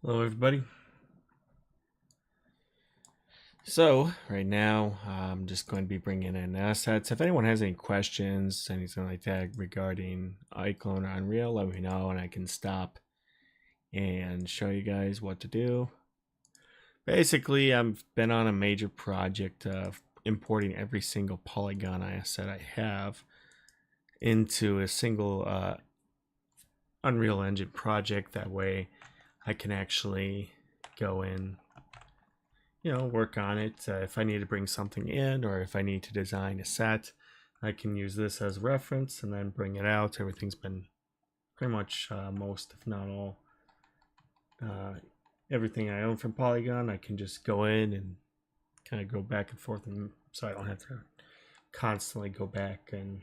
Hello, everybody. So right now, I'm just going to be bringing in assets. If anyone has any questions, anything like that regarding iclone or Unreal, let me know and I can stop and show you guys what to do. Basically, I've been on a major project of importing every single Polygon asset I have into a single Unreal Engine project. That way I can actually go in, work on it. If I need to bring something in or if I need to design a set, I can use this as a reference and then bring it out. Everything's been pretty much most, if not all, everything I own from Polygon. I can just go in and kind of go back and forth, and so I don't have to constantly go back and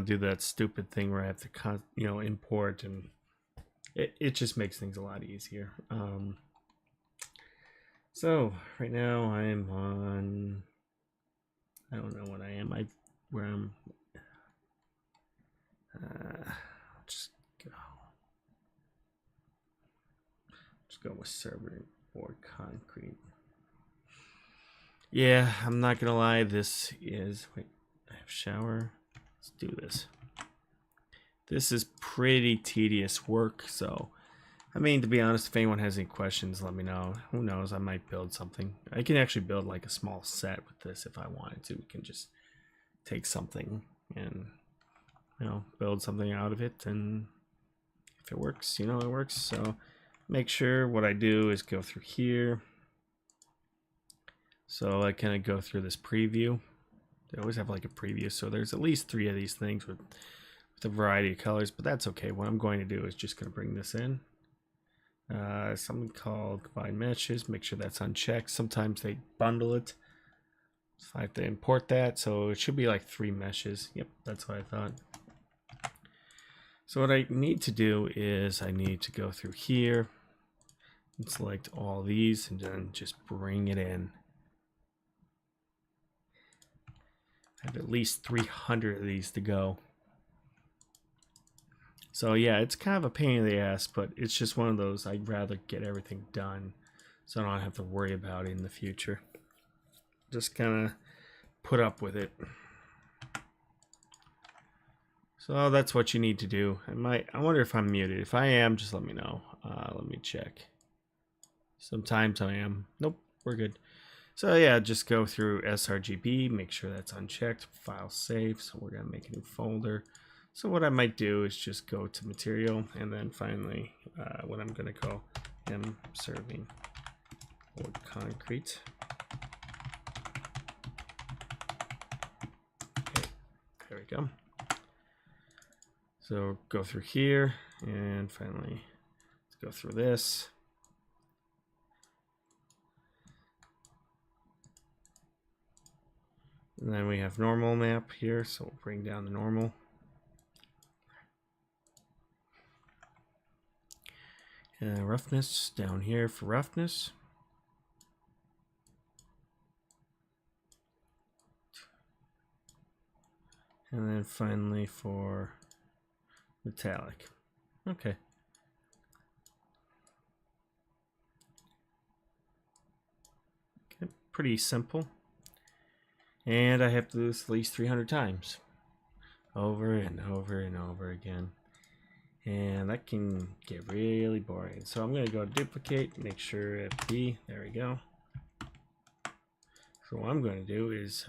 do that stupid thing where I have to import, and it just makes things a lot easier. So right now I'm on, I don't know what I am, where I'm, just go with server or concrete. Yeah, I'm not gonna lie, this is, wait, I have shower, let's do this. This is pretty tedious work, so I mean, to be honest, if anyone has any questions, let me know. Who knows, I might build something. I can actually build like a small set with this if I wanted to. We can just take something and, build something out of it. And if it works, it works. So make sure what I do is go through here. So I kind of go through this preview. They always have like a preview. So there's at least 3 of these things with a variety of colors, but that's okay. What I'm going to do is just going to bring this in. Something called combine meshes, make sure that's unchecked. Sometimes they bundle it, so I have to import that, so it should be like 3 meshes. Yep, that's what I thought. So what I need to do is I need to go through here and select all these and then just bring it in. I have at least 300 of these to go. So yeah, it's kind of a pain in the ass, but it's just one of those, I'd rather get everything done so I don't have to worry about it in the future. Just kind of put up with it. So that's what you need to do. I wonder if I'm muted. If I am, just let me know. Let me check. Sometimes I am. Nope, we're good. So yeah, just go through sRGB, make sure that's unchecked, file save. So we're gonna make a new folder. So what I might do is just go to material and then finally what I'm going to call serving wood concrete. Okay, there we go. So go through here and finally let's go through this. And then we have normal map here, so we'll bring down the normal. Roughness down here for roughness. And then finally for metallic. Okay. Pretty simple. And I have to do this at least 300 times. Over and over and over again. And that can get really boring. So I'm going to go duplicate, make sure FB, there we go. So what I'm going to do is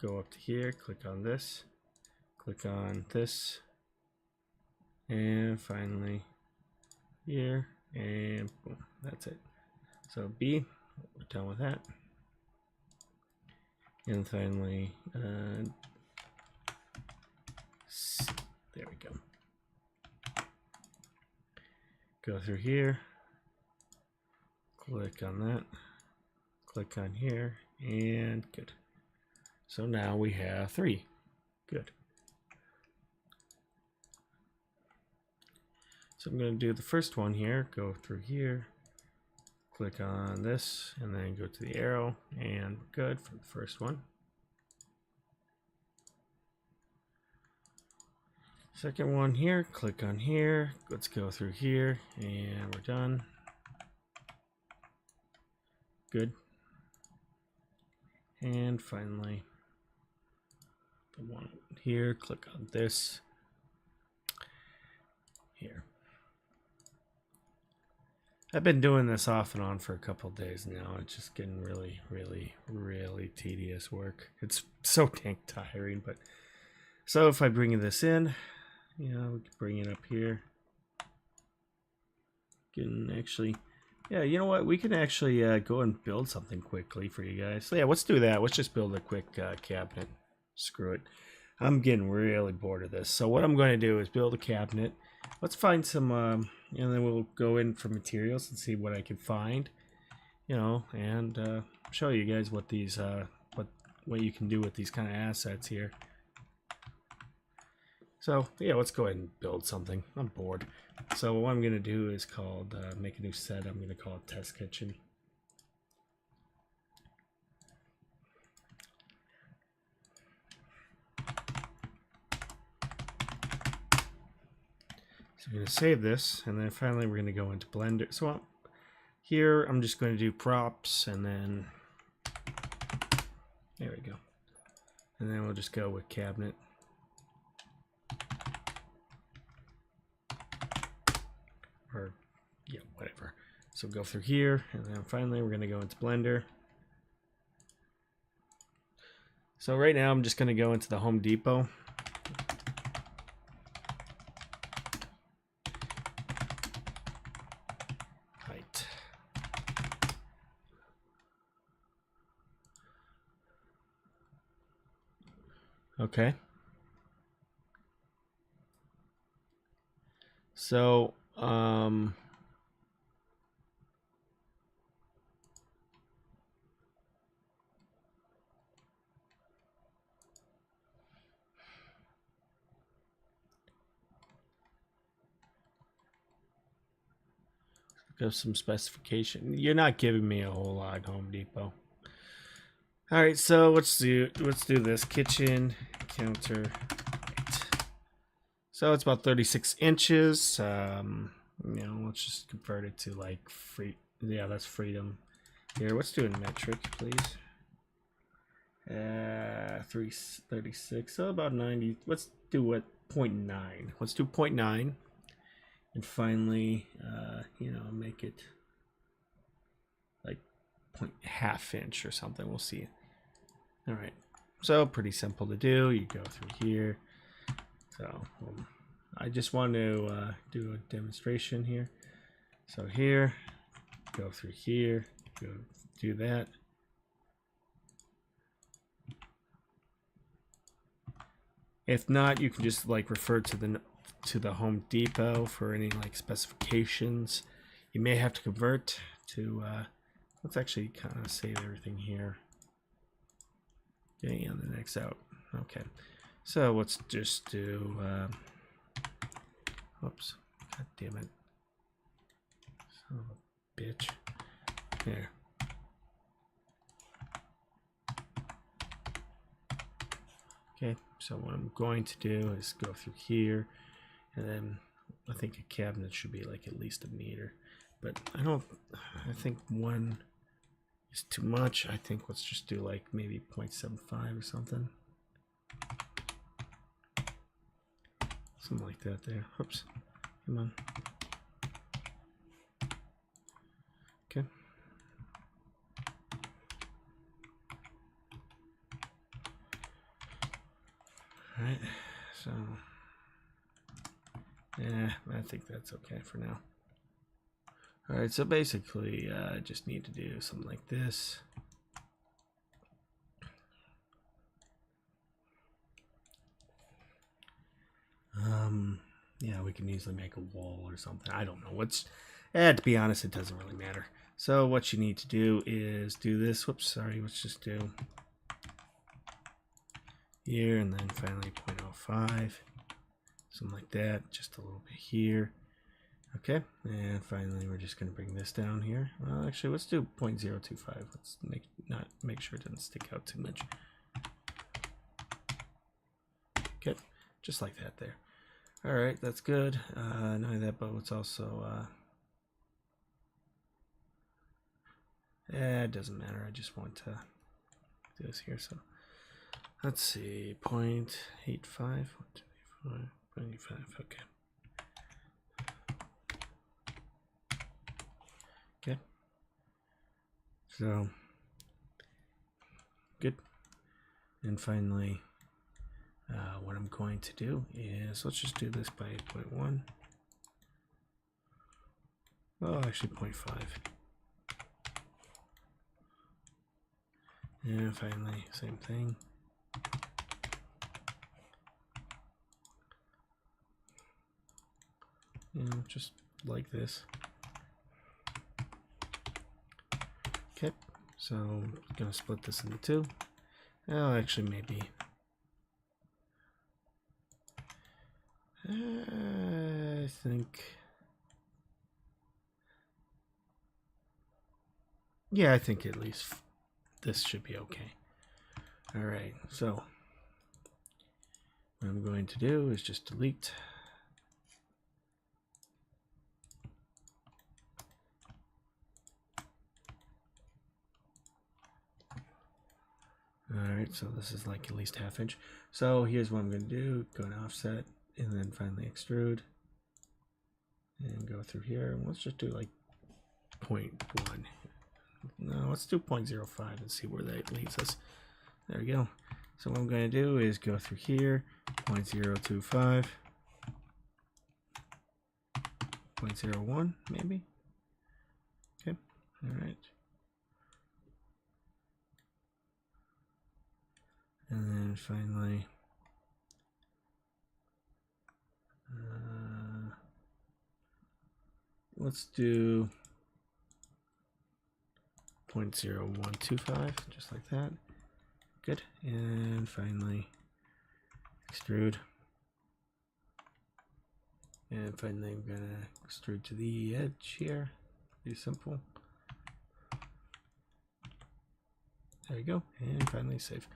go up to here, click on this, and finally here, and boom, that's it. So B, we're done with that. And finally, there we go. Go through here, click on that, click on here, and good. So now we have 3. Good. So I'm going to do the first one here, go through here, click on this, and then go to the arrow, and good for the first one. Second one here, click on here. Let's go through here and we're done. Good. And finally, the one here, click on this here. I've been doing this off and on for a couple days now. It's just getting really, really, really tedious work. It's so dang tiring, but so if I bring this in, you know, we can bring it up here. Can actually, yeah, you know what? We can actually go and build something quickly for you guys. So yeah, let's do that. Let's just build a quick cabinet. Screw it. I'm getting really bored of this. So what I'm going to do is build a cabinet. Let's find some, and then we'll go in for materials and see what I can find. You know, and show you guys what these, what you can do with these kind of assets here. So yeah, let's go ahead and build something. I'm bored. So what I'm going to do is called, make a new set. I'm going to call it Test Kitchen. So I'm going to save this, and then finally we're going to go into Blender. So here I'm just going to do props, and then there we go. And then we'll just go with cabinet. Or yeah, whatever. So go through here, and then finally we're going to go into Blender. So right now I'm just going to go into the Home Depot. Height. Okay. So go some specification. You're not giving me a whole lot, Home Depot. All right, so let's do this kitchen counter. So it's about 36 inches. You know, let's just convert it to like free. Yeah, that's freedom. Here, let's do a metric, please. 336. So about 90. Let's do what 0.9. Let's do 0.9. And finally, you know, make it like half inch or something. We'll see. All right. So pretty simple to do. You go through here. So I just want to do a demonstration here. So here, go through here, go do that. If not, you can just like refer to the Home Depot for any like specifications. You may have to convert to let's actually kind of save everything here. Okay, and the next out. Okay, so let's just do oops, god damn it, son of a bitch. There. Okay, so what I'm going to do is go through here, and then I think a cabinet should be like at least a meter, but I think 1 is too much. I think let's just do like maybe 0.75 or something. Something like that there. Oops, come on. Okay. All right, so yeah, I think that's okay for now. All right, so basically I just need to do something like this. Yeah, we can easily make a wall or something. I don't know what's, to be honest, it doesn't really matter. So what you need to do is do this. Whoops, sorry, let's just do here, and then finally 0.05, something like that, just a little bit here. Okay, and finally we're just going to bring this down here. Well, actually, let's do 0.025. Let's make sure it doesn't stick out too much. Okay, just like that there. All right, that's good. Not only that, but it's also it doesn't matter. I just want to do this here. So let's see, 0.85, 0.85. Okay. Okay. So good. And finally, what I'm going to do is, let's just do this by 0.1. Oh, actually 0.5. And finally, same thing. Just like this. Okay, so I'm gonna split this into two. Oh, actually, maybe. I think. Yeah, I think at least this should be okay. All right, so what I'm going to do is just delete. All right, so this is like at least ½ inch. So here's what I'm going to do: go to offset, and then finally extrude, and go through here. And let's just do like 0.1. No, let's do 0.05 and see where that leads us. There we go. So what I'm going to do is go through here, 0.025, 0.01 maybe. Okay, all right. And then finally, let's do 0.0125, just like that. Good. And finally, extrude. And finally, I'm going to extrude to the edge here. Pretty simple. There you go. And finally, save.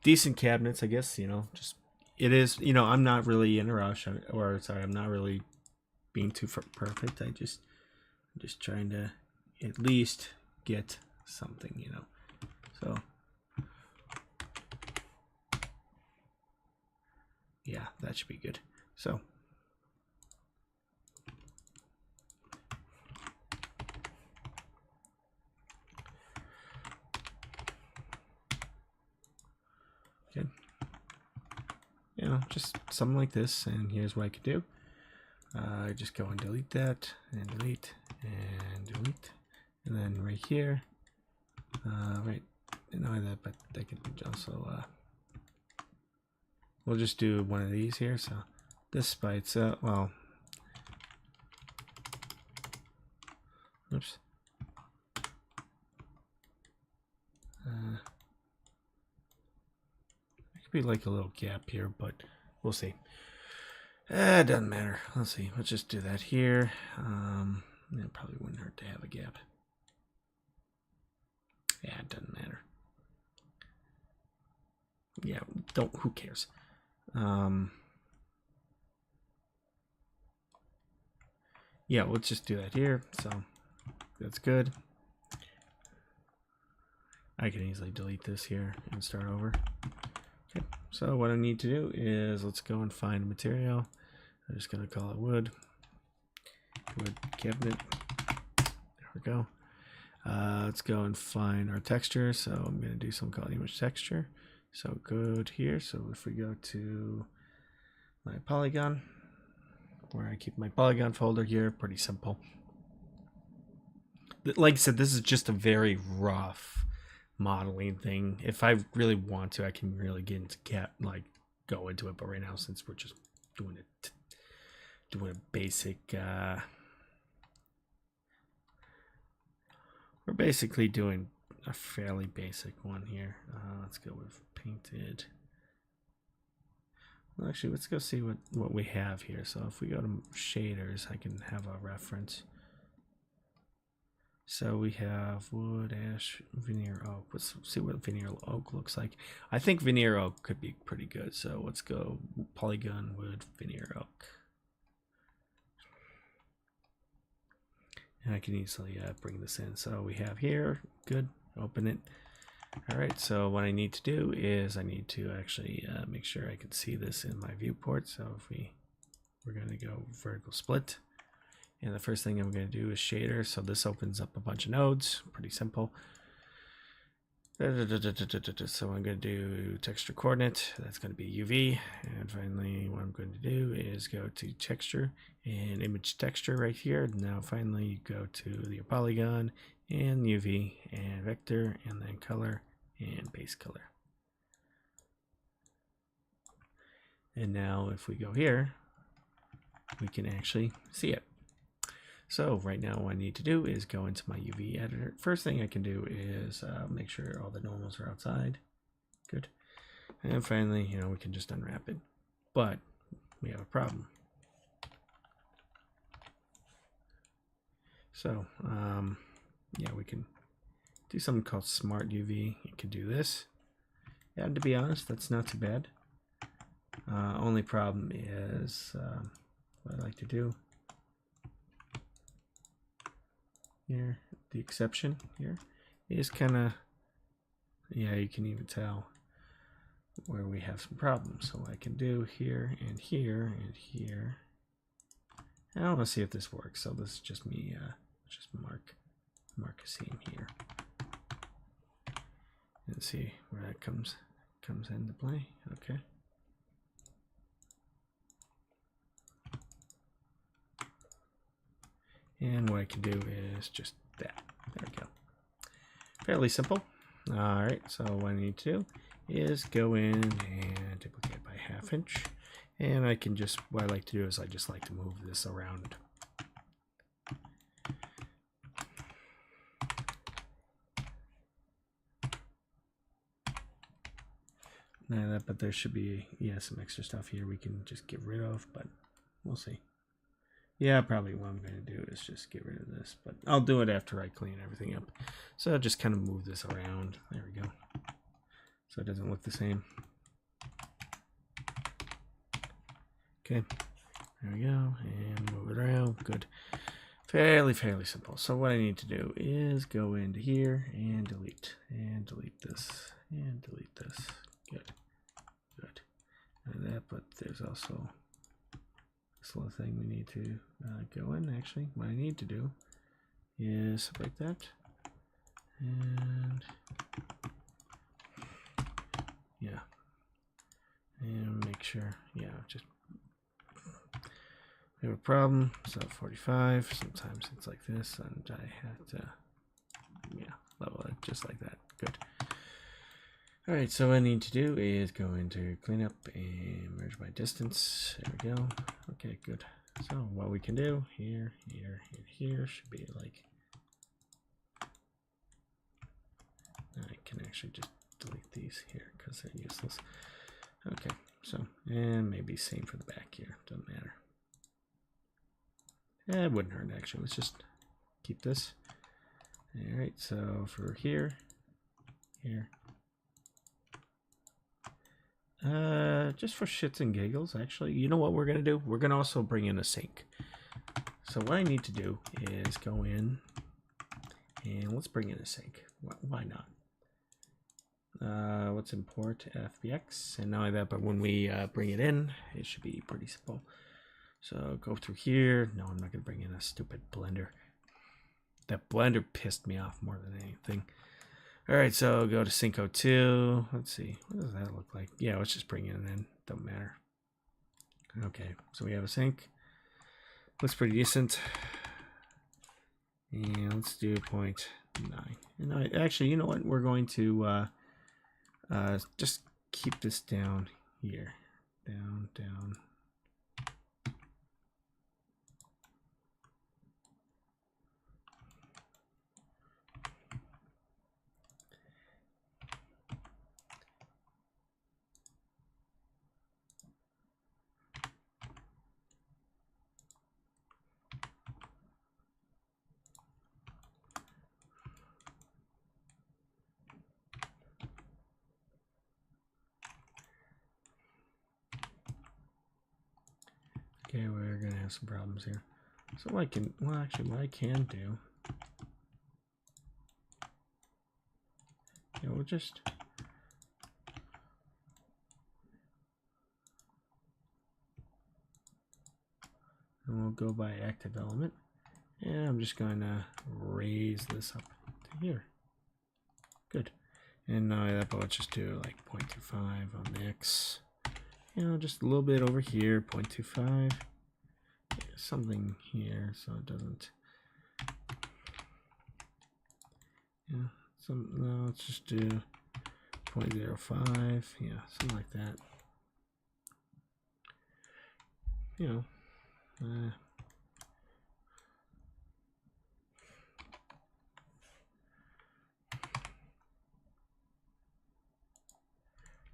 Decent cabinets, I guess, you know, just, it is, you know, I'm not really in a rush, or sorry, I'm not really being too perfect. I'm just trying to at least get something, you know. So yeah, that should be good. So okay, you know, just something like this. And here's what I could do. Just go and delete that, and delete, and delete, and then right here, right, not only that, but I can also we'll just do one of these here. So this by itself, well, oops, there could be like a little gap here, but we'll see. It doesn't matter. Let's see. Let's just do that here. It probably wouldn't hurt to have a gap. Yeah, it doesn't matter. Yeah, don't. Who cares? Yeah, let's just do that here. So that's good. I can easily delete this here and start over. Okay. So what I need to do is, let's go and find a material. I'm just gonna call it wood. Wood cabinet. There we go. Let's go and find our texture. So I'm going to do something called image texture. So go to here. So if we go to my polygon, where I keep my polygon folder here, pretty simple. Like I said, this is just a very rough modeling thing. If I really want to, I can really get into go into it. But right now, since we're just doing a basic, we're basically doing a fairly basic one here. Let's go with painted. Well, actually, let's go see what we have here. So if we go to shaders, I can have a reference. So we have wood, ash, veneer oak. Let's see what veneer oak looks like. I think veneer oak could be pretty good. So let's go polygon wood, veneer oak. And I can easily bring this in. So we have here, good, open it. All right, so what I need to do is I need to actually make sure I can see this in my viewport. So if we're going to go vertical split. And the first thing I'm going to do is shader. So this opens up a bunch of nodes, pretty simple. So I'm going to do texture coordinate. That's going to be UV. And finally, what I'm going to do is go to texture and image texture right here. Now finally, you go to your polygon and UV and vector and then color and base color. And now if we go here, we can actually see it. So right now what I need to do is go into my UV editor. First thing I can do is make sure all the normals are outside. Good. And finally, you know, we can just unwrap it. But we have a problem. So yeah, we can do something called smart UV. You can do this. And to be honest, that's not too bad. Only problem is what I like to do here, the exception here is kind of, yeah, you can even tell where we have some problems. So what I can do here and here and here, and I want to see if this works. So this is just me just mark a seam here and see where that comes into play. Okay. And what I can do is just that. There we go. Fairly simple. All right, so what I need to do is go in and duplicate by 1/2 inch. And I can just, what I like to do is I just like to move this around. But there should be, yeah, some extra stuff here we can just get rid of, but we'll see. Yeah, probably what I'm going to do is just get rid of this, but I'll do it after I clean everything up. So I'll just kind of move this around. There we go. So it doesn't look the same. Okay, there we go, and move it around. Good. Fairly simple. So what I need to do is go into here and delete this, and delete this. Good. And that, but there's also this little thing we need to go in. Actually, what I need to do is separate that, and yeah, and make sure, yeah, just we have a problem. So 45, sometimes it's like this, and I have to, yeah, level it just like that. Good. All right, so what I need to do is go into cleanup and merge by distance. There we go. Okay, good. So what we can do here, here, and here should be like, I can actually just delete these here because they're useless. Okay, so, and maybe same for the back here, doesn't matter. It wouldn't hurt actually, let's just keep this. All right, so for here, just for shits and giggles, actually, you know what we're gonna do? We're gonna also bring in a sink. So what I need to do is go in and let's bring in a sink. Why not? Let's import FBX, and not only that, but when we bring it in, it should be pretty simple. So go through here. No, I'm not gonna bring in a stupid blender. That blender pissed me off more than anything. All right, so go to Sync 02. Let's see, what does that look like? Yeah, let's just bring it in. Don't matter. Okay, so we have a sink. Looks pretty decent. And let's do 0.9. And actually, you know what? We're going to just keep this down here. Down. Okay, we're gonna have some problems here. So I can, well, actually, what I can do, yeah, we'll just, and we'll go by active element, and I'm just going to raise this up to here. Good. And now that, but let's just do like 0.25 on the X. You know, just a little bit over here, 0.25. Something here so it doesn't. Yeah, no, let's just do 0.05. Yeah, something like that. You know.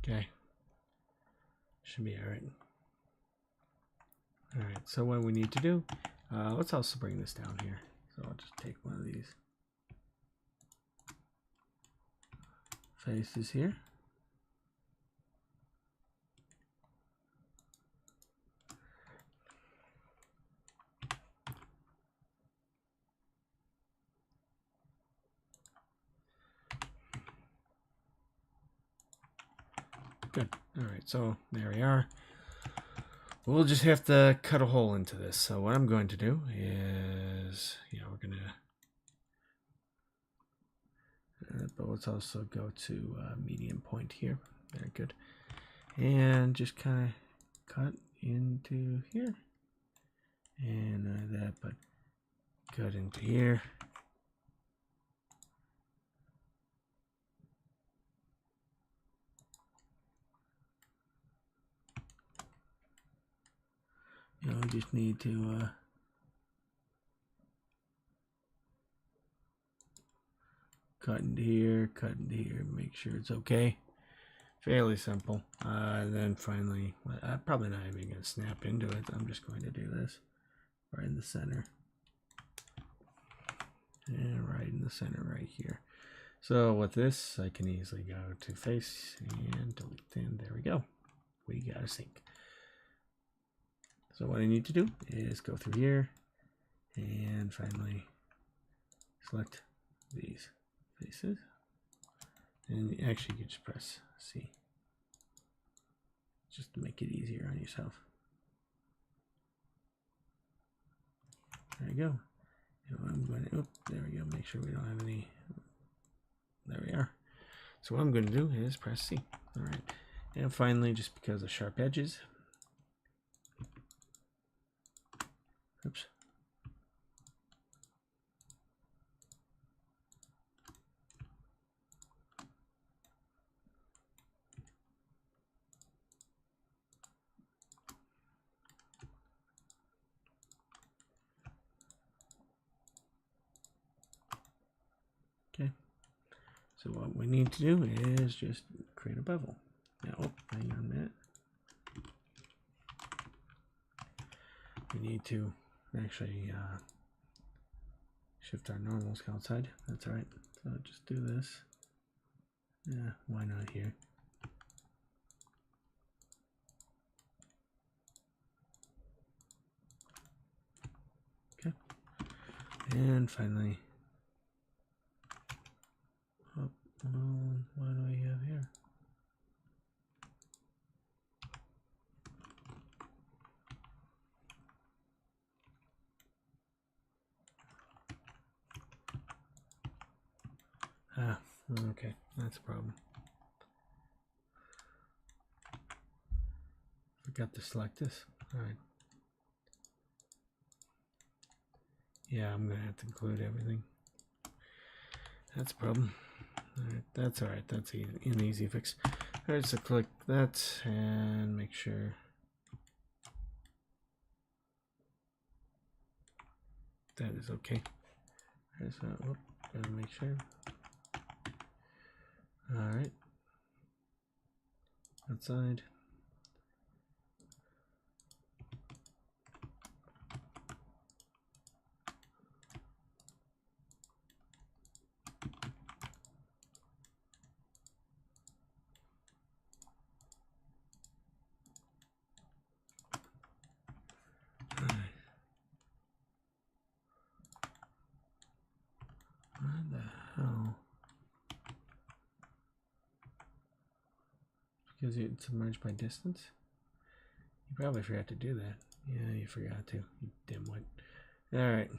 Okay. Should be all right. All right, so what we need to do, let's also bring this down here. So I'll just take one of these faces here. Good. All right, so there we are. We'll just have to cut a hole into this. So what I'm going to do is, yeah, we're going to, but let's also go to medium point here. Very good. And just kind of cut into here. And that, but cut into here. You know, we just need to cut into here, make sure it's okay. Fairly simple. And then finally, I'm probably not even going to snap into it. I'm just going to do this right in the center. And right in the center right here. So with this, I can easily go to face and delete, and there we go. We got a sync. So what I need to do is go through here and finally select these faces. And actually, you can just press C just to make it easier on yourself. There you go. And I'm going to, there we go. Make sure we don't have any. There we are. So what I'm going to do is press C. All right. And finally, just because of sharp edges. Oops. Okay. So what we need to do is just create a bevel. Now, oh, hang on a minute. We need to actually shift our normals outside. That's all right. So just do this. Yeah, why not here? Okay. And finally, oh, what do we have here? Ah, okay, that's a problem. Forgot to select this. All right. Yeah, I'm gonna have to include everything. That's a problem. All right, that's all right. That's an easy fix. All right, so click that and make sure that is okay. All right, so gotta make sure. All right, outside. the hell? Because it's submerged by distance? You probably forgot to do that. Yeah, you forgot to, you dimwit. Alright.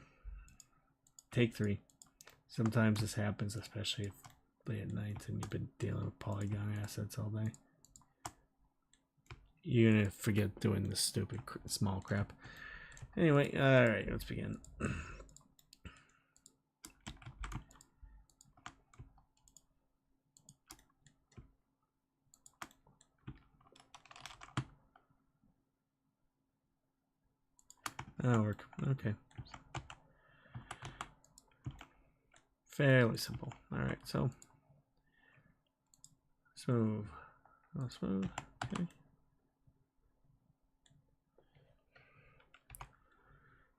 Take 3. Sometimes this happens, especially if late at night and you've been dealing with polygon assets all day. You're gonna forget doing this stupid small crap. Anyway, alright, let's begin. That'll work. Okay. Fairly simple. Alright, so smooth. Oh, smooth. Okay.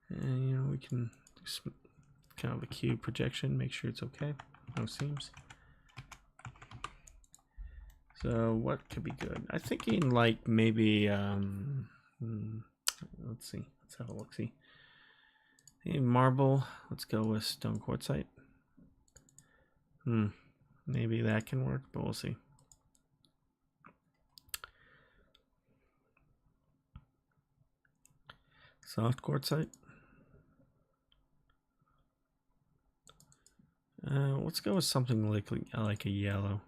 And you know, we can do kind of a cube projection, make sure it's okay. No seams. So what could be good? I'm thinking like maybe let's see. Let's have a look. See. Hey, marble. Let's go with stone quartzite. Maybe that can work, but we'll see. Soft quartzite. Let's go with something like a yellow.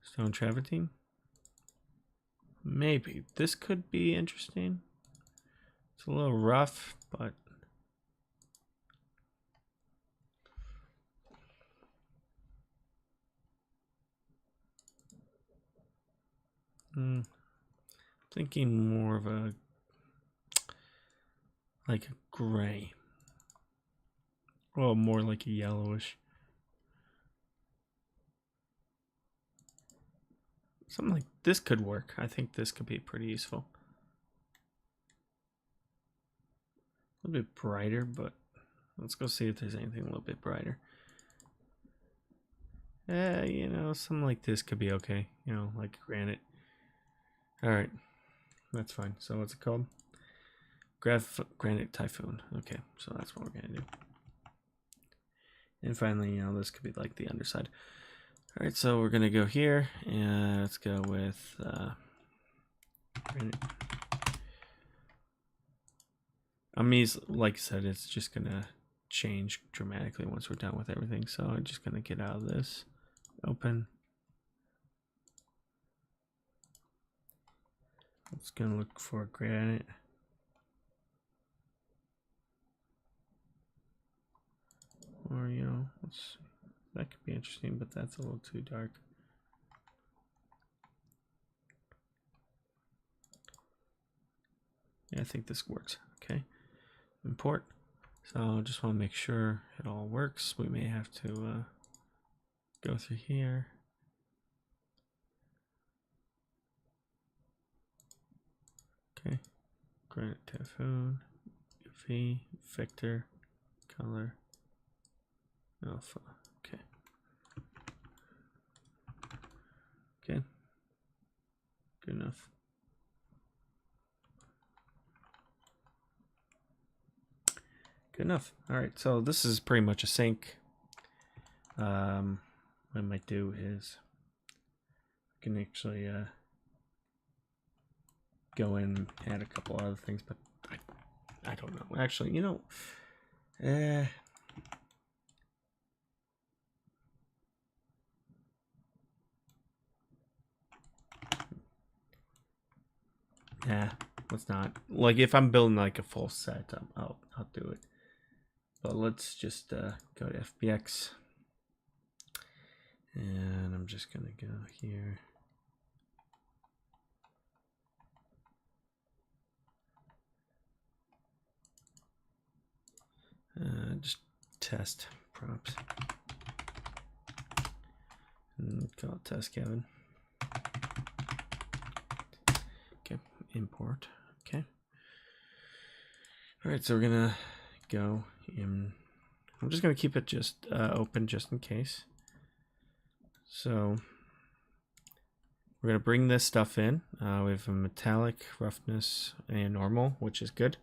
Stone travertine. Maybe this could be interesting. It's a little rough, but thinking more of a like a gray. Well, more like a yellowish. Something like this could work. I think this could be pretty useful. A little bit brighter, but let's go see if there's anything a little bit brighter. You know, something like this could be okay. You know, like granite. Alright, that's fine. So what's it called? Granite Typhoon. Okay, so that's what we're going to do. And finally, you know, this could be like the underside. Alright, so we're going to go here, and let's go with granite. Like I said, it's just going to change dramatically once we're done with everything. So I'm just going to get out of this. Open. It's going to look for granite. Or, you know, that could be interesting, but that's a little too dark. Yeah, I think this works. Okay. Import. So I just want to make sure it all works. We may have to go through here. Okay. Granite Typhoon. UV. Vector. Color. Alpha. Okay. Okay. Good enough. Good enough. All right. So this is pretty much a sync. What I might do is I can actually go in and add a couple other things, but I don't know. Actually, you know, yeah, let's not. Like if I'm building like a full set, I'll do it. But let's just go to FBX, and I'm just gonna go here. Just test prompts. And call it test Kevin. Okay, import. Okay. All right, so we're gonna go in. I'm just gonna keep it just open just in case. So we're gonna bring this stuff in. We have a metallic, roughness, and normal, which is good.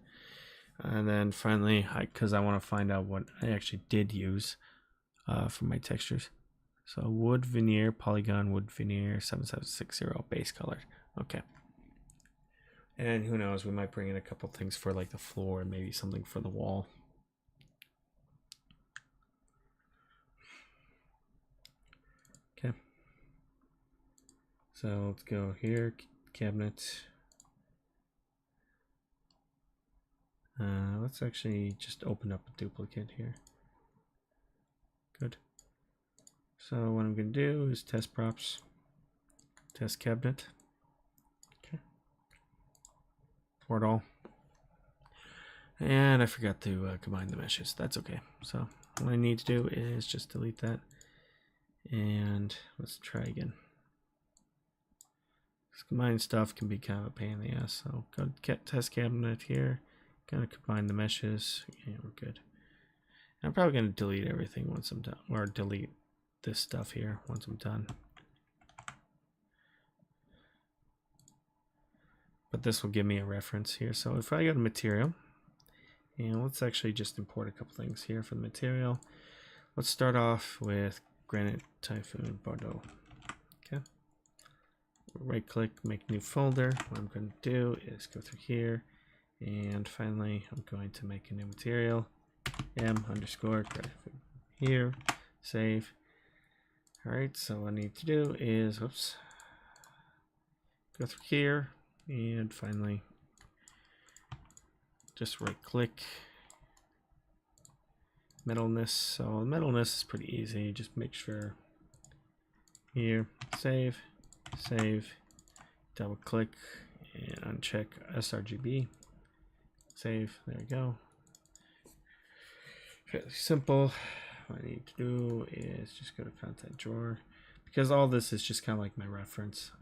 And then finally, because I want to find out what I actually did use for my textures. So wood veneer, polygon wood veneer 7760 base colored. Okay. And who knows, we might bring in a couple things for like the floor and maybe something for the wall. Okay. So let's go here, cabinet. Let's actually just open up a duplicate here. Good. So what I'm going to do is test props, test cabinet. Okay. For it all. And I forgot to combine the meshes. That's okay. So what I need to do is just delete that. And let's try again. This combined stuff can be kind of a pain in the ass. So go to test cabinet here. Gonna combine the meshes. Yeah, we're good. I'm probably gonna delete everything once I'm done, or delete this stuff here once I'm done. But this will give me a reference here. So if I go to material, and let's actually just import a couple things here for the material. Let's start off with Granite Typhoon Bordeaux. Okay. Right click, make new folder. What I'm going to do is go through here, and finally I'm going to make a new material. M_Granite here, save. Alright, so what I need to do is, whoops, go through here, and finally just right click, metalness. So metalness is pretty easy, just make sure here, save, double click and uncheck sRGB, save. There we go. Fairly simple. What I need to do is just go to content drawer, because all this is just kind of like my reference.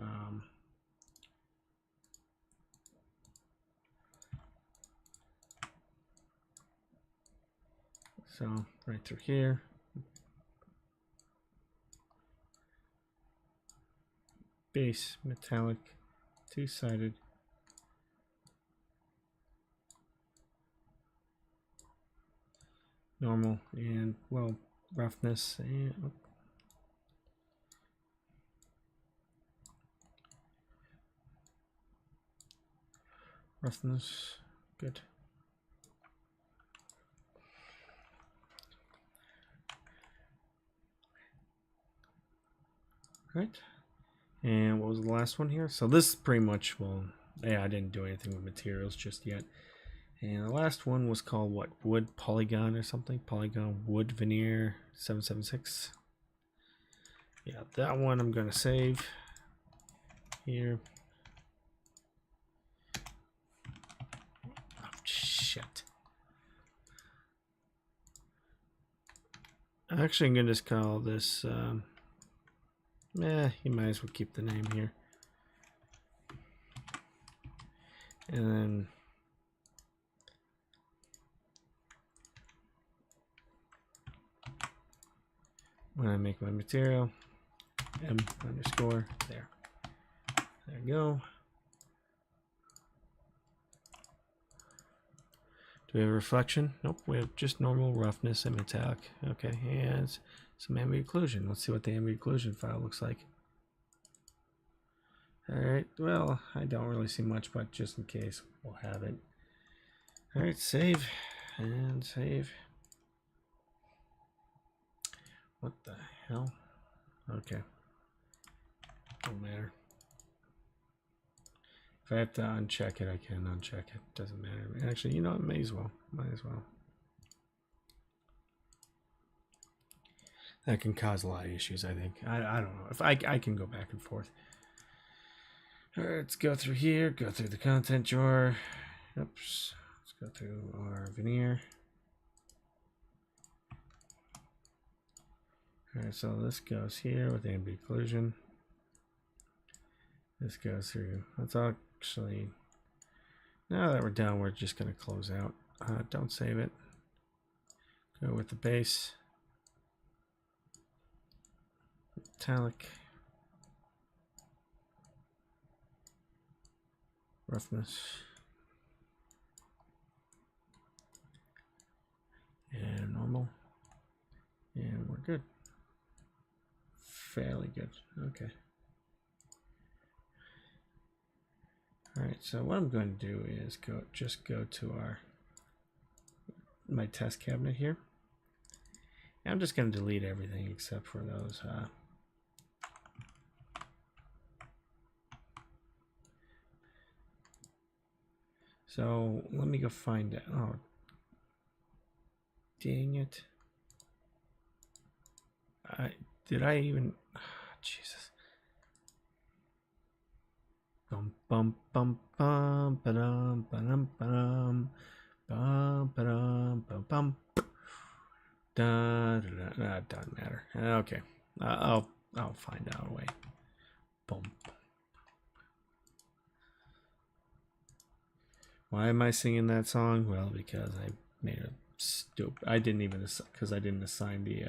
So right through here, base, metallic, two-sided, normal, and well, roughness, and roughness, good. Right. And what was the last one here? So this pretty much, well, yeah, I didn't do anything with materials just yet. And the last one was called what? Wood Polygon or something? Polygon Wood Veneer 776. Yeah, that one I'm going to save here. Oh, shit. Actually, I'm going to just call this... you might as well keep the name here. And then when I make my material, M_, there. There we go. Do we have a reflection? Nope, we have just normal roughness and metallic. Okay, and some ambient occlusion. Let's see what the ambient occlusion file looks like. Alright, well, I don't really see much, but just in case, we'll have it. Alright, save, and save. What the hell? Okay. Don't matter. If I have to uncheck it, I can uncheck it. Doesn't matter. Actually, you know, it may as well. Might as well. That can cause a lot of issues, I think. I don't know. If I can go back and forth. Alright, let's go through here. Go through the content drawer. Oops. Let's go through our veneer. Alright, so this goes here with ambient occlusion. This goes through. Let's actually, now that we're done, we're just going to close out. Don't save it. Go with the base. Metallic. Roughness. good. Fairly good. Okay. All right, so what I'm going to do is just go to my test cabinet here. And I'm just going to delete everything except for those. So let me go find it. Oh, dang it! Did I even? Oh, Jesus. Bum bum bum bum ba-dum ba-dum ba-dum bum ba-dum bum bum. Da, da, da, da, doesn't matter. Okay, I'll find out a way. Boom. Why am I singing that song? Well, because I made a stupid. I didn't even because I didn't assign the.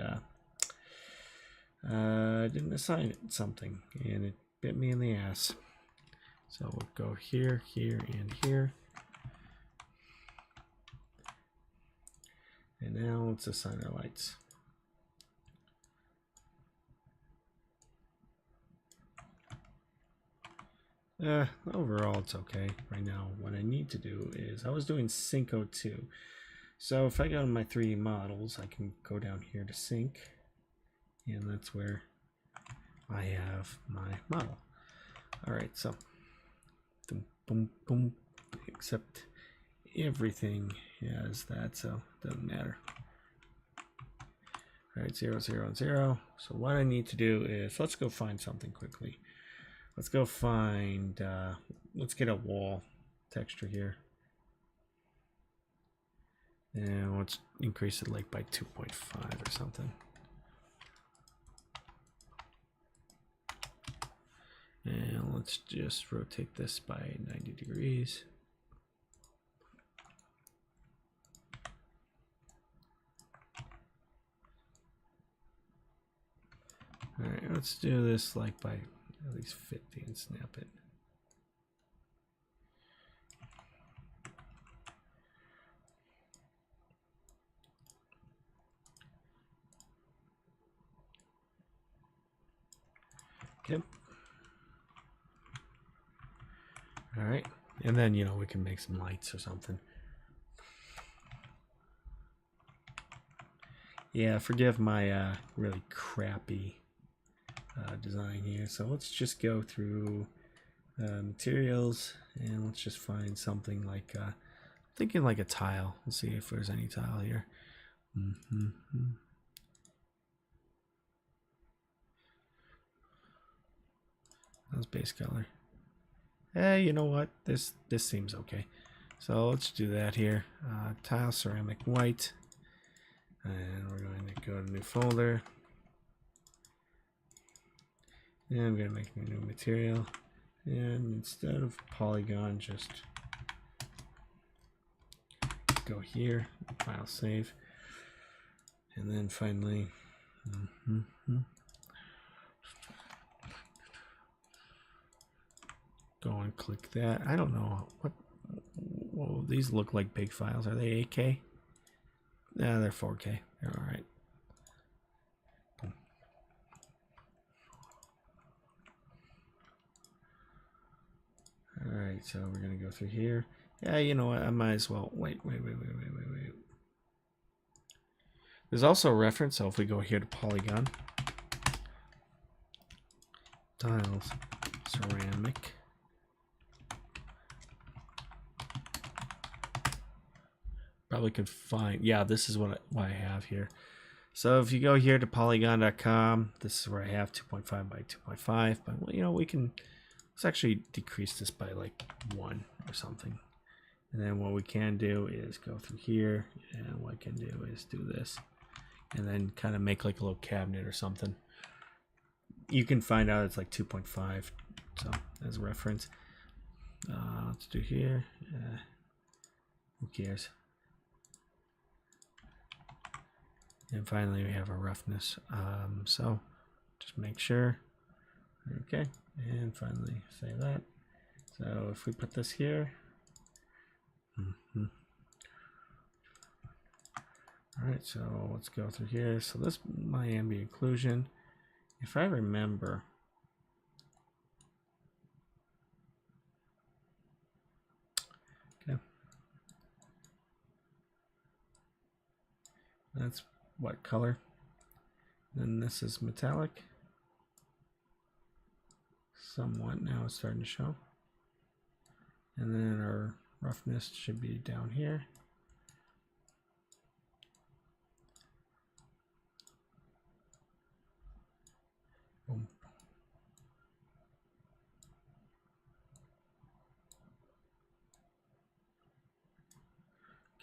I didn't assign it something, and it bit me in the ass. So we'll go here, here, and here. And now let's assign our lights. Overall, it's okay. Right now, what I need to do is, I was doing Sync 02. So if I go to my 3D models, I can go down here to Sync. And that's where I have my model. All right, so boom, boom, boom, except everything has that, so it doesn't matter. All right, 0, 0, and 0. So what I need to do is, let's go find something quickly. Let's go find, let's get a wall texture here. And let's increase it like by 2.5 or something. And let's just rotate this by 90 degrees. All right, let's do this like by at least 50 and snap it. Okay. All right, and then, you know, we can make some lights or something. Yeah, forgive my really crappy design here. So let's just go through materials, and let's just find something like thinking like a tile. Let's see if there's any tile here. That's base color. Hey, you know what? This seems okay. So let's do that here. Tile ceramic white, and we're going to go to new folder. And I'm going to make a new material, and instead of polygon, just go here, file save, and then finally go and click that. I don't know what. Whoa, these look like big files. Are they 8K? No, they're 4K. They're all right. All right, so we're gonna go through here. Yeah, you know what? I might as well wait. There's also a reference. So if we go here to polygon, tiles, ceramic. Probably could find, yeah, this is what I have here. So if you go here to polygon.com, this is where I have 2.5 by 2.5, but well, you know, we can, let's actually decrease this by like 1 or something. And then what we can do is go through here, and what I can do is do this, and then kind of make like a little cabinet or something. You can find out it's like 2.5, so as a reference. Let's do here. Who cares? And finally, we have a roughness. So just make sure. Okay. And finally, save that. So if we put this here. All right, so let's go through here. So this my ambient occlusion. If I remember, okay, that's what color. Then this is metallic. Somewhat now it's starting to show. And then our roughness should be down here. Boom.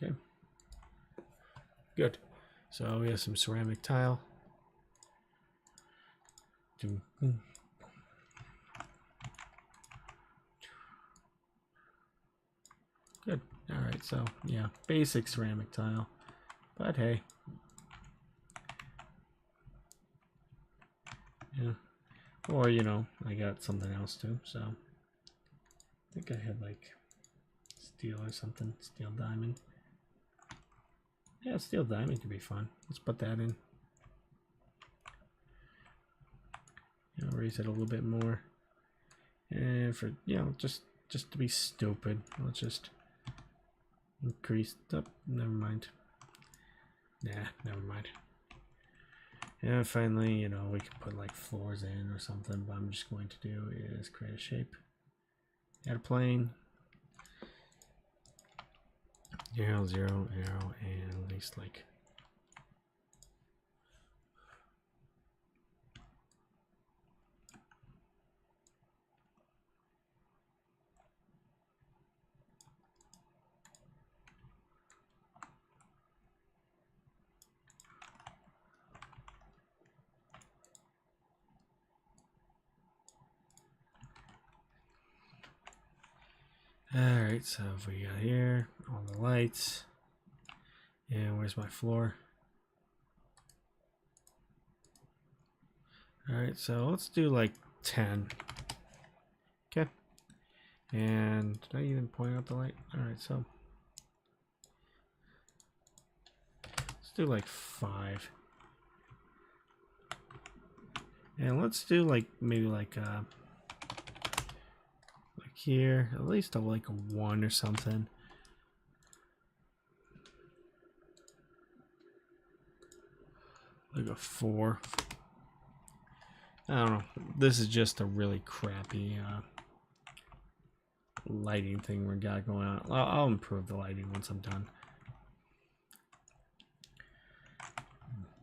Okay. Good. So we have some ceramic tile. Good. All right. So yeah, basic ceramic tile, but hey. Yeah. Or, you know, I got something else too. So I think I had like steel or something. Steel diamond. Yeah, steel diamond could be fun. Let's put that in. You know, raise it a little bit more. And for, you know, just to be stupid, let's just increase. Oh, never mind. Nah, never mind. And finally, you know, we can put like floors in or something, but I'm just going to do is create a shape. Add a plane. 0, 0, arrow, and at least like alright, so if we got here, all the lights, and where's my floor? Alright, so let's do like 10. Okay. And did I even point out the light? Alright, so let's do like 5. And let's do like maybe like here, at least like a 1 or something. Like a 4. I don't know. This is just a really crappy lighting thing we got going on. I'll improve the lighting once I'm done.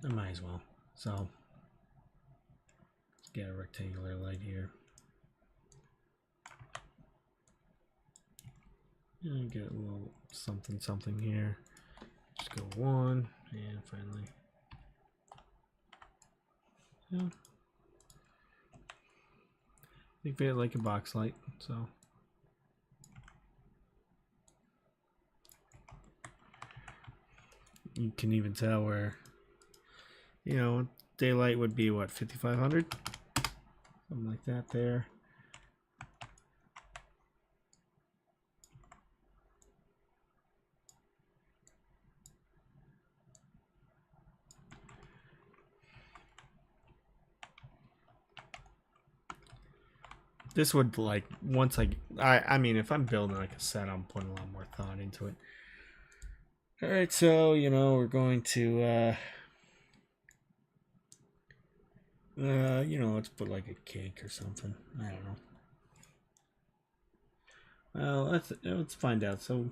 I might as well. So let's get a rectangular light here. And get a little something here. Just go 1 and finally. Yeah. Think of it like a box light, so. You can even tell where, you know, daylight would be what, 5500? Something like that there. This would like once I mean if I'm building like a set, I'm putting a lot more thought into it. All right, so you know we're going to you know, let's put like a cake or something. I don't know. Well, let's find out. So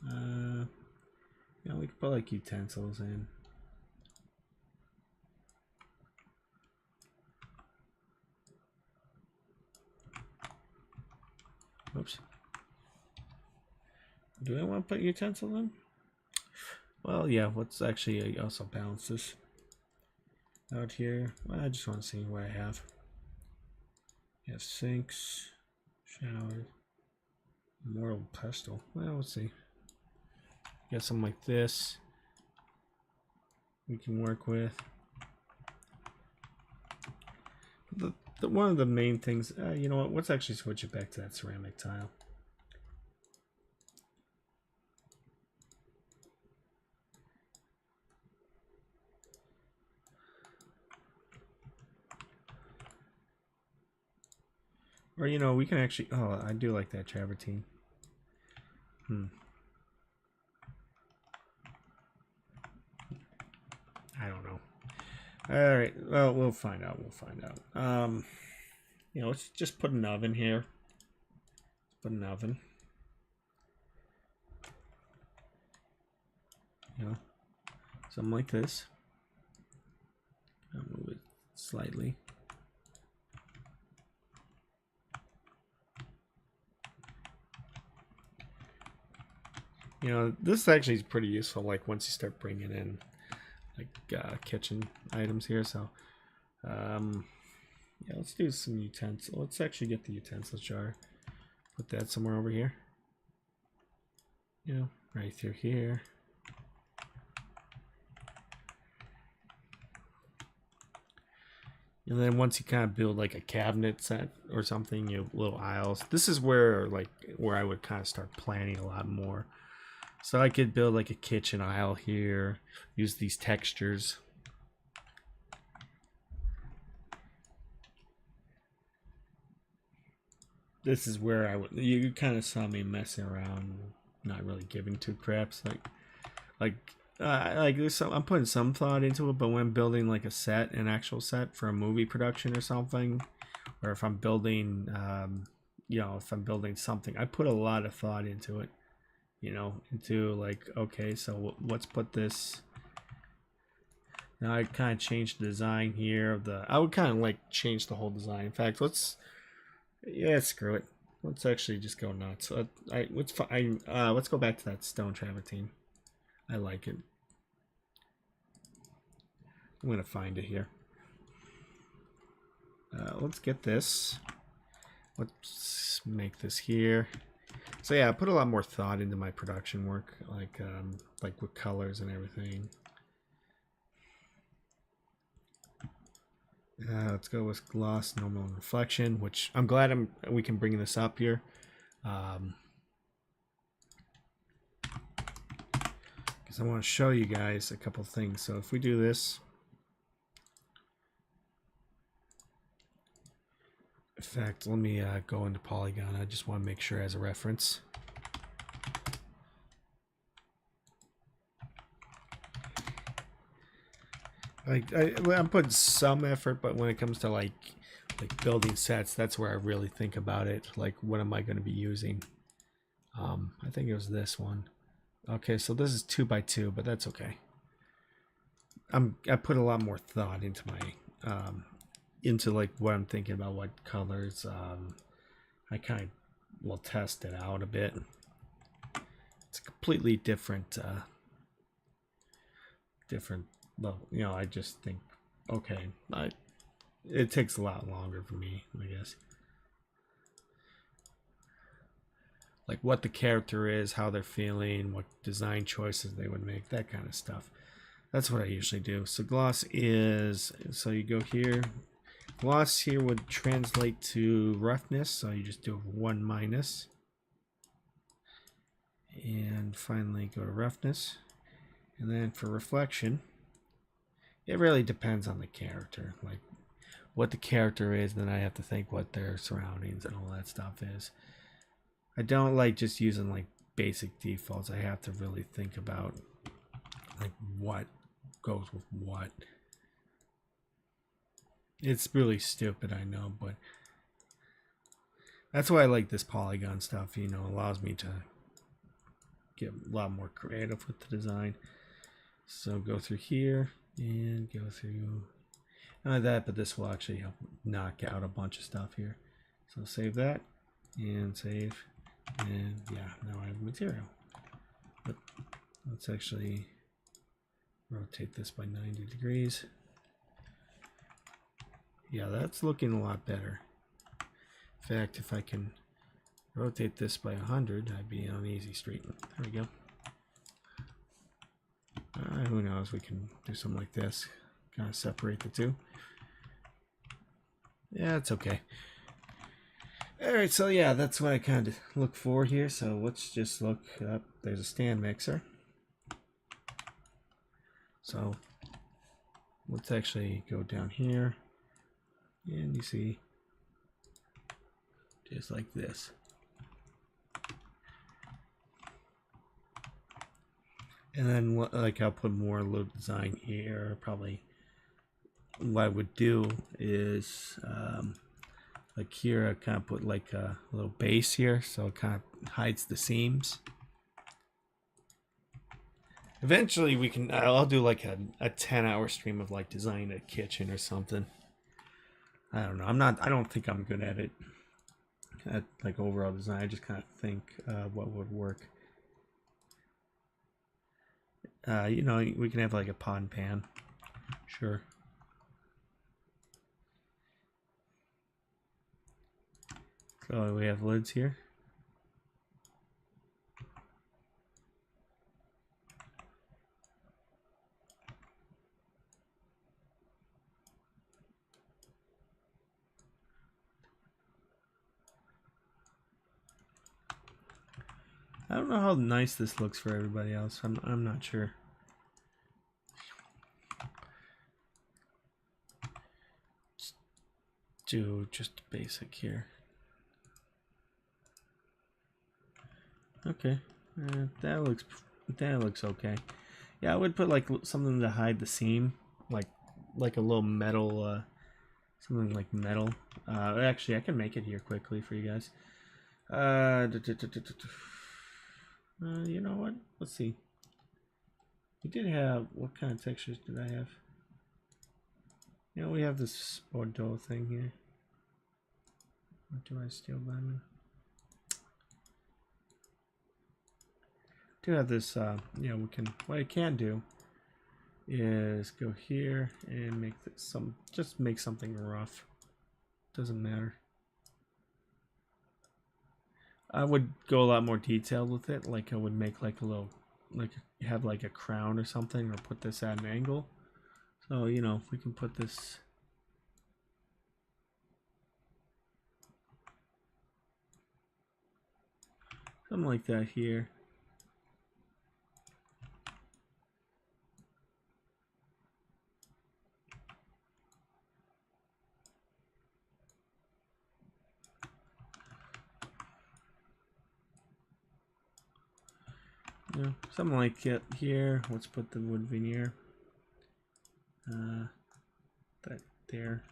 you know, we could put like utensils in. Oops. Do I want to put utensil in? Well, yeah, let's actually also balance this out here. Well, I just want to see what I have. You have sinks, showers, mortal pestle. Well, let's see. Got something like this we can work with. One of the main things, you know what, let's actually switch it back to that ceramic tile. Or, you know, we can actually... Oh, I do like that travertine. I don't know. All right. Well, we'll find out. We'll find out. You know, let's just put an oven here. Put an oven. You know, something like this. I'll move it slightly. You know, this actually is pretty useful. Like once you start bringing in like kitchen items here. So, yeah, let's do some utensils. Let's actually get the utensil jar. Put that somewhere over here. You know, right through here. And then once you kind of build like a cabinet set or something, you know, little aisles. This is where I would kind of start planning a lot more. So I could build like a kitchen aisle here, use these textures. This is where I would, you kind of saw me messing around, not really giving two craps. Like there's some, I'm putting some thought into it, but when I'm building like a set, an actual set for a movie production or something, or if I'm building, you know, if I'm building something, I put a lot of thought into it. You know, into like, okay, so let's put this. Now I kind of changed the design here of the. I would kind of like change the whole design. In fact, yeah, screw it. Let's actually just go nuts. Let's go back to that stone travertine. I like it. I'm gonna find it here. Let's get this. Let's make this here. So yeah, I put a lot more thought into my production work, like with colors and everything. Let's go with gloss, normal, and reflection, which I'm glad we can bring this up here. Because I want to show you guys a couple things. So if we do this, in fact, let me go into Polygon. I just want to make sure as a reference. I'm putting some effort, but when it comes to like building sets, that's where I really think about it. Like, what am I going to be using? I think it was this one. Okay, so this is 2x2, but that's okay. I put a lot more thought into my into like what I'm thinking about, what colors. I kind of will test it out a bit. It's a completely different well, you know, I just think, okay, it takes a lot longer for me, I guess. Like what the character is, how they're feeling, what design choices they would make, that kind of stuff. That's what I usually do. So gloss is, so you go here. Gloss here would translate to roughness, so you just do 1 minus. And finally go to roughness. And then for reflection, it really depends on the character. Like what the character is, then I have to think what their surroundings and all that stuff is. I don't like just using like basic defaults. I have to really think about like what goes with what. It's really stupid, I know, but that's why I like this polygon stuff. You know, allows me to get a lot more creative with the design. So go through here and go through that, but this will actually help knock out a bunch of stuff here. So save that and save, and yeah, now I have material. But let's actually rotate this by 90 degrees. Yeah, that's looking a lot better. In fact, if I can rotate this by 100, I'd be on easy street. There we go. Who knows, we can do something like this, kind of separate the two. Yeah, it's okay. Alright, so yeah, that's what I kind of look for here. So let's just look up, there's a stand mixer. So let's actually go down here, and you see just like this. And then like I'll put more little design here. Probably what I would do is like here I kind of put like a little base here, so it kind of hides the seams. Eventually we can, I'll do like a 10-hour stream of like designing a kitchen or something. I don't know. I don't think I'm good at it. At like overall design, I just kind of think what would work. You know, we can have like a pot and pan. Sure. So we have lids here. I don't know how nice this looks for everybody else. I'm not sure. Do just basic here. Okay, that looks okay. Yeah, I would put like something to hide the seam, like a little metal, something like metal. Actually, I can make it here quickly for you guys. You know what? Let's see. We did have, what kind of textures did I have? You know, we have this Bordeaux thing here. What do I steal diamond? Do have this, yeah, we can, what I can do is go here and make this just make something rough. Doesn't matter. I would go a lot more detailed with it. Like I would make like a little, like have like a crown or something, or put this at an angle. So, you know, if we can put this, something like that here. Yeah, something like it here. Let's put the wood veneer. That there.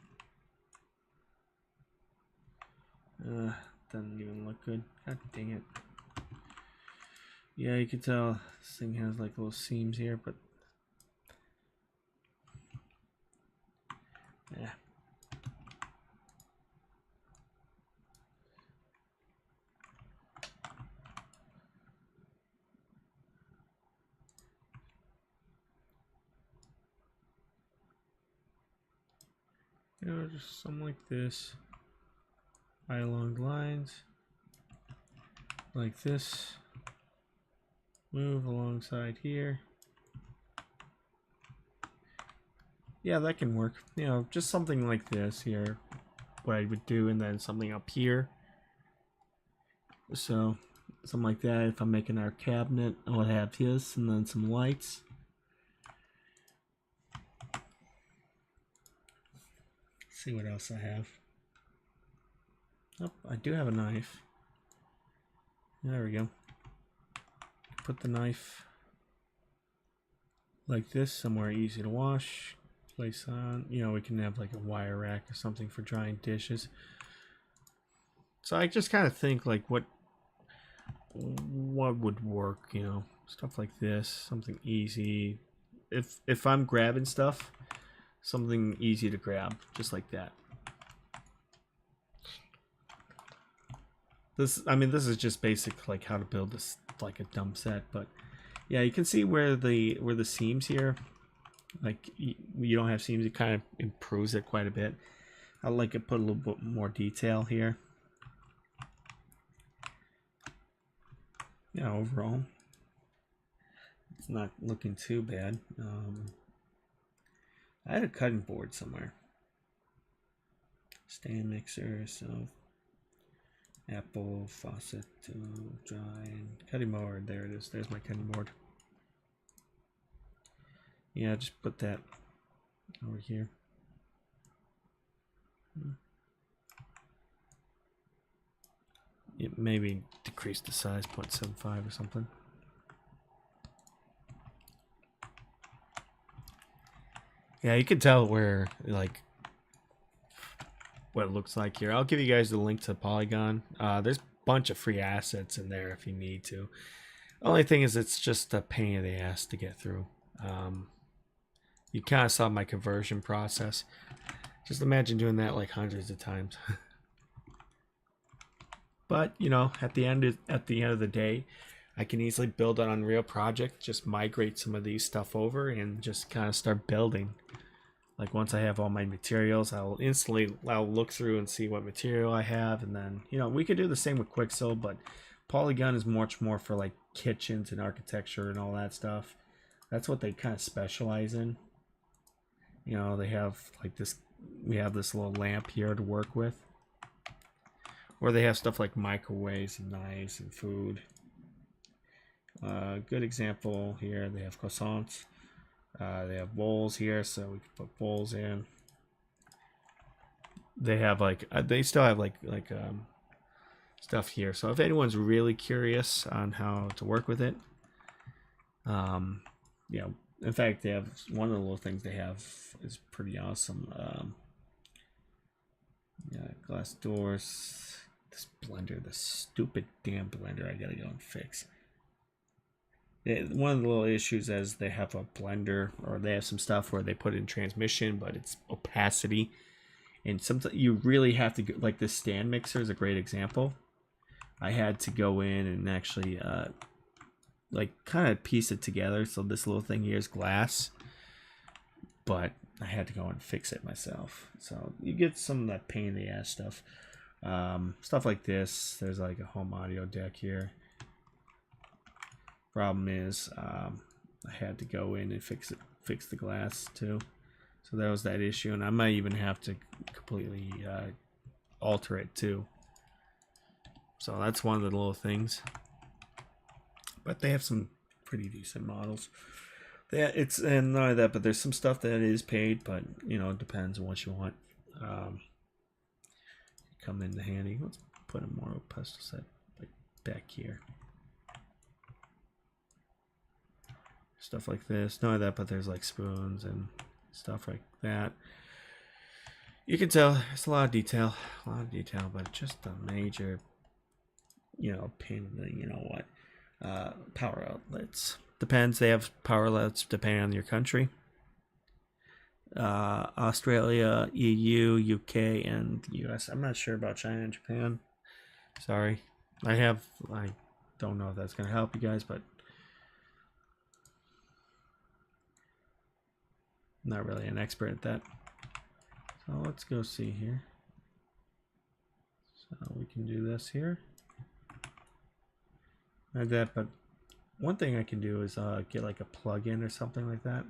Doesn't even look good. God dang it. Yeah, you can tell this thing has like little seams here, but yeah. You know, just something like this. Right along the lines. Like this. Move alongside here. Yeah, that can work. You know, just something like this here. What I would do, and then something up here. So, something like that. If I'm making our cabinet, I'll have this, and then some lights. Let's see what else I have. Oh, I do have a knife. There we go. Put the knife like this, somewhere easy to wash. Place on, you know, we can have like a wire rack or something for drying dishes. So I just kind of think like what would work, you know, stuff like this, something easy. If I'm grabbing stuff, something easy to grab, just like that. I mean, this is just basic, like how to build this, like a dump set, but yeah, you can see where the seams here, like you don't have seams, it kind of improves it quite a bit. I like it, put a little bit more detail here. Yeah, overall, it's not looking too bad. I had a cutting board somewhere. Stand mixer, so apple, faucet, dry, and cutting board. There it is. There's my cutting board. Yeah, just put that over here. maybe decrease the size 0.75 or something. Yeah, you can tell where, like, what it looks like here. I'll give you guys the link to Polygon. There's a bunch of free assets in there if you need to. Only thing is, it's just a pain in the ass to get through. You kind of saw my conversion process. Just imagine doing that like hundreds of times. But you know, at the end of the day, I can easily build an Unreal project, just migrate some of these stuff over, and just kind of start building. Like once I have all my materials, I'll look through and see what material I have, and then you know we could do the same with Quixel, but Polygon is much more for like kitchens and architecture and all that stuff. That's what they kind of specialize in. You know, they have like this. We have this little lamp here to work with. Or they have stuff like microwaves and knives and food. Good example here, they have croissants. They have bowls here, so we can put bowls in. They have like, they still have like stuff here. So if anyone's really curious on how to work with it, yeah, in fact, they have one of the little things they have is pretty awesome. Yeah, glass doors. This blender, this stupid damn blender, I gotta go and fix. One of the little issues is they have a blender, or they have some stuff where they put in transmission, but it's opacity, and sometimes you really have to go, like this stand mixer is a great example. I had to go in and actually like kind of piece it together. So this little thing here is glass, but I had to go and fix it myself. So you get some of that pain in the ass stuff. Stuff like this. There's like a home audio deck here. Problem is, I had to go in and fix the glass too. So that was that issue, and I might even have to completely alter it too. So that's one of the little things. But they have some pretty decent models. And not only that, but there's some stuff that is paid, but you know, it depends on what you want. Come in handy. Let's put a more pestle set like back here. Stuff like this. Not only that, but there's like spoons and stuff like that. You can tell it's a lot of detail, but just a major, you know, pain in the, you know what, power outlets. Depends. They have power outlets depending on your country. Australia, EU, UK, and US. I'm not sure about China and Japan. Sorry. I don't know if that's going to help you guys, but I'm not really an expert at that. So let's go see here. So we can do this here. Like that, but one thing I can do is get like a plug-in or something like that.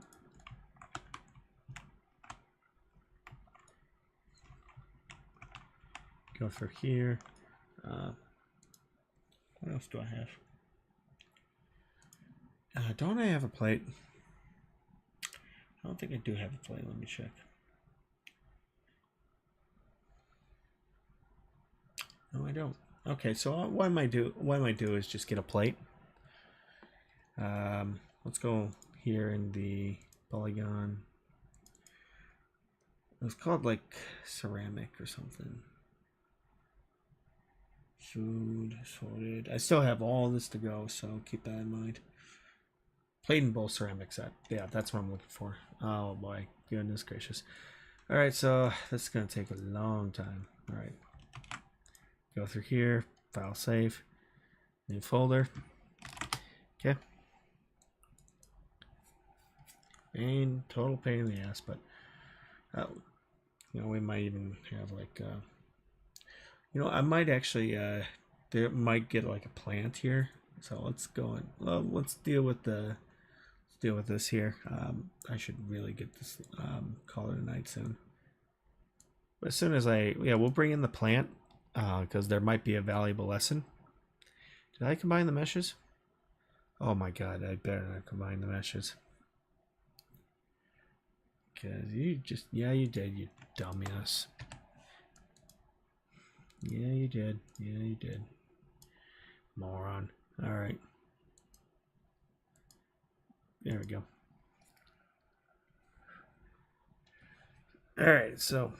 Go through here. What else do I have? Don't I have a plate? I don't think I do have a plate. Let me check. No, I don't. Okay, so what I might do is just get a plate. Let's go here in the Polygon. It was called like ceramic or something. Food sorted. I still have all this to go, so keep that in mind. Plate and bowl ceramic set. Yeah, that's what I'm looking for. Oh boy, goodness gracious. All right, so this is gonna take a long time. All right, go through here, file save, new folder. Okay. Total pain in the ass, but you know, we might even have like you know, I might actually there might get like a plant here. So let's go and let's deal with this here. I should really get this call it a night soon. But as soon as we'll bring in the plant because there might be a valuable lesson. Did I combine the meshes? Oh my god, I better not combine the meshes. Because you did, you dumbass. Yeah, you did. Moron. All right. There we go. All right, so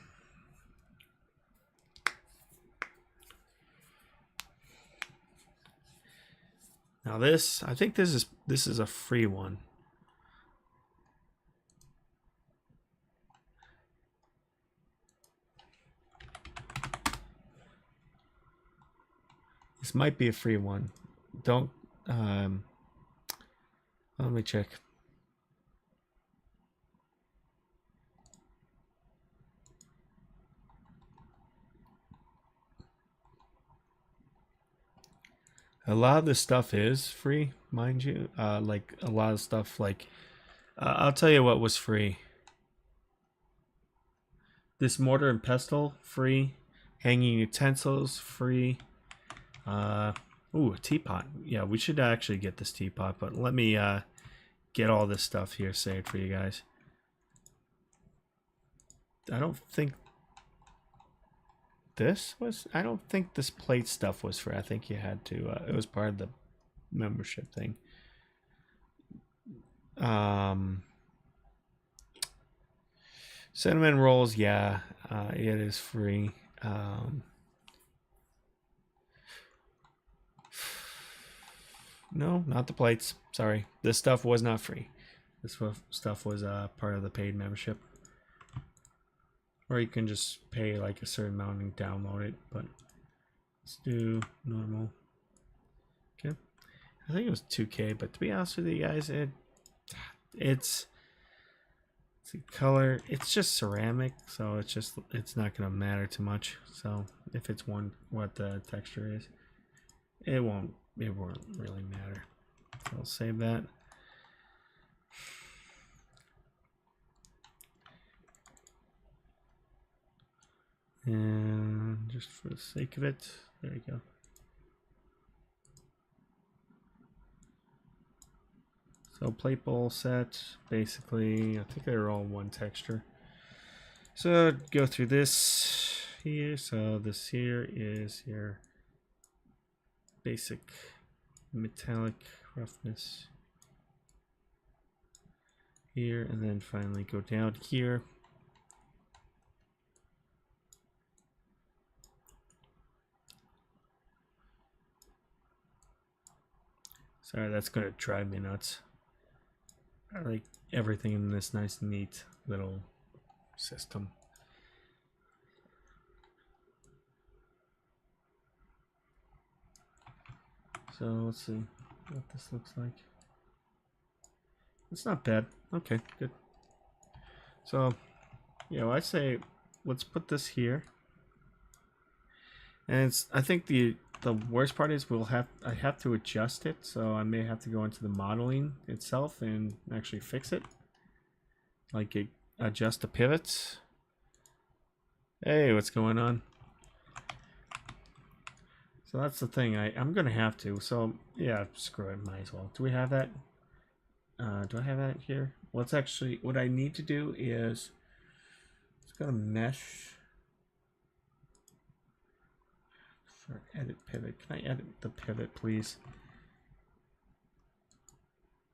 now this, I think this is a free one. This might be a free one. Don't let me check. A lot of this stuff is free, mind you. Like a lot of stuff, like I'll tell you what was free. This mortar and pestle, free. Hanging utensils, free. Ooh, a teapot. Yeah, we should actually get this teapot, but let me get all this stuff here saved for you guys. I don't think this was, I don't think this plate stuff was free. I think you had to, it was part of the membership thing. Cinnamon rolls, yeah, it is free. No, not the plates. Sorry, this stuff was not free. This stuff was part of the paid membership, or you can just pay like a certain amount and download it. But let's do normal. Okay, I think it was 2K, but to be honest with you guys, it's color. It's just ceramic, so it's not gonna matter too much. So if it's what the texture is, it won't really matter. So I'll save that. And just for the sake of it, there you go. So plate bowl set, basically, I think they're all one texture. So go through this here. So this here is your basic metallic roughness here, and then finally go down here. Sorry, that's gonna drive me nuts. I like everything in this nice, neat little system. So let's see what this looks like. It's not bad. Okay, good. So, I say let's put this here. And I think the worst part is I have to adjust it, so I may have to go into the modeling itself and actually fix it. Like adjust the pivots. Hey, what's going on? So that's the thing. I'm gonna have to. So yeah, screw it. Might as well. Do we have that? Do I have that here? Let's actually. What I need to do is let's go to mesh. For edit pivot. Can I edit the pivot, please?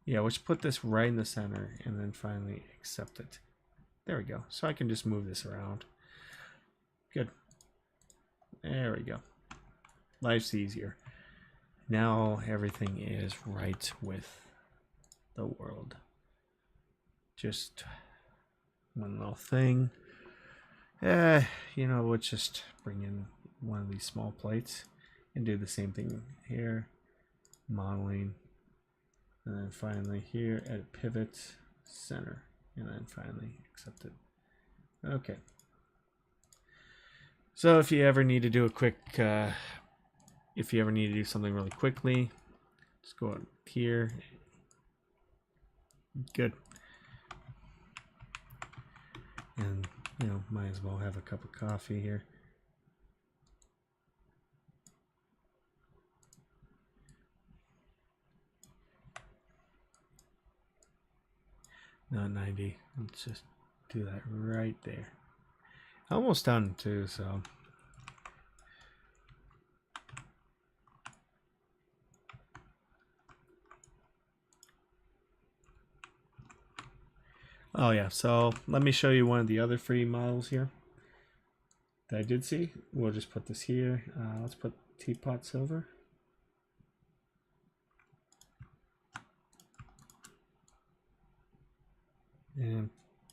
Yeah, let's put this right in the center and then finally accept it. There we go. So I can just move this around. Good. There we go. Life's easier. Now everything is right with the world. Just one little thing. Let's just bring in one of these small plates and do the same thing here. Modeling. And then finally here, edit pivot, center. And then finally accept it. Okay. So if you ever need to do a quick, if you ever need to do something really quickly, just go out here. Good. And, might as well have a cup of coffee here. Not 90. Let's just do that right there. Almost done too, so. Oh yeah, so let me show you one of the other free models here that I did see. We'll just put this here. Let's put teapot silver. And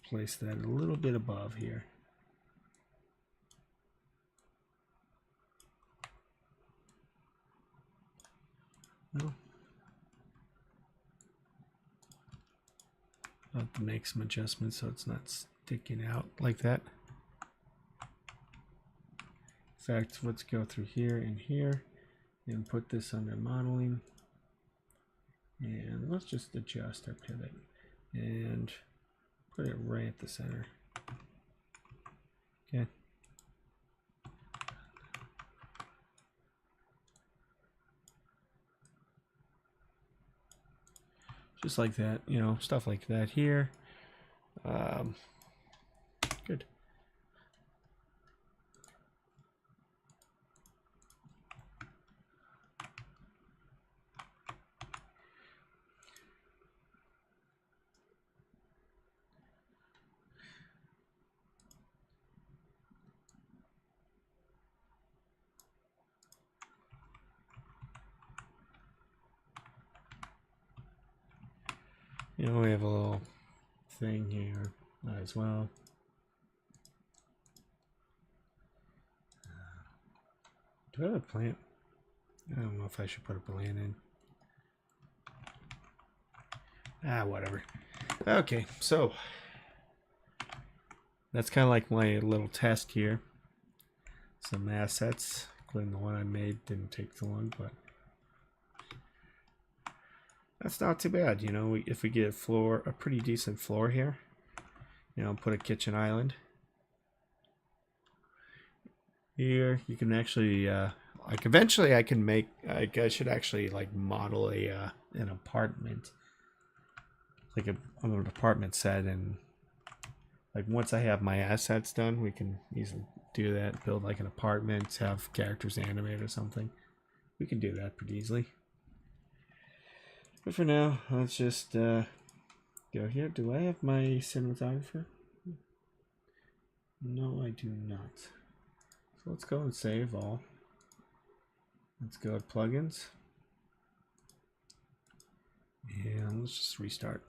place that a little bit above here. I'll have to make some adjustments so it's not sticking out like that. In fact, let's go through here and here and put this under modeling. And let's just adjust our pivot and put it right at the center. Okay. Just like that, you know, stuff like that here. Good. You know, we have a little thing here as well. Do I have a plant? I don't know if I should put a plant in. Whatever. Okay, so that's kind of like my little test here. Some assets, including the one I made, didn't take too long, but that's not too bad. You know, if we get a pretty decent floor here, you know, put a kitchen island here. You can actually, like, eventually I can make, like, I should actually like model an apartment, like an apartment set, and like once I have my assets done, we can easily do that. Build like an apartment, have characters animate or something. We can do that pretty easily. But for now, let's just go here. Do I have my cinematographer? No, I do not. So let's go and save all. Let's go to plugins. And let's just restart.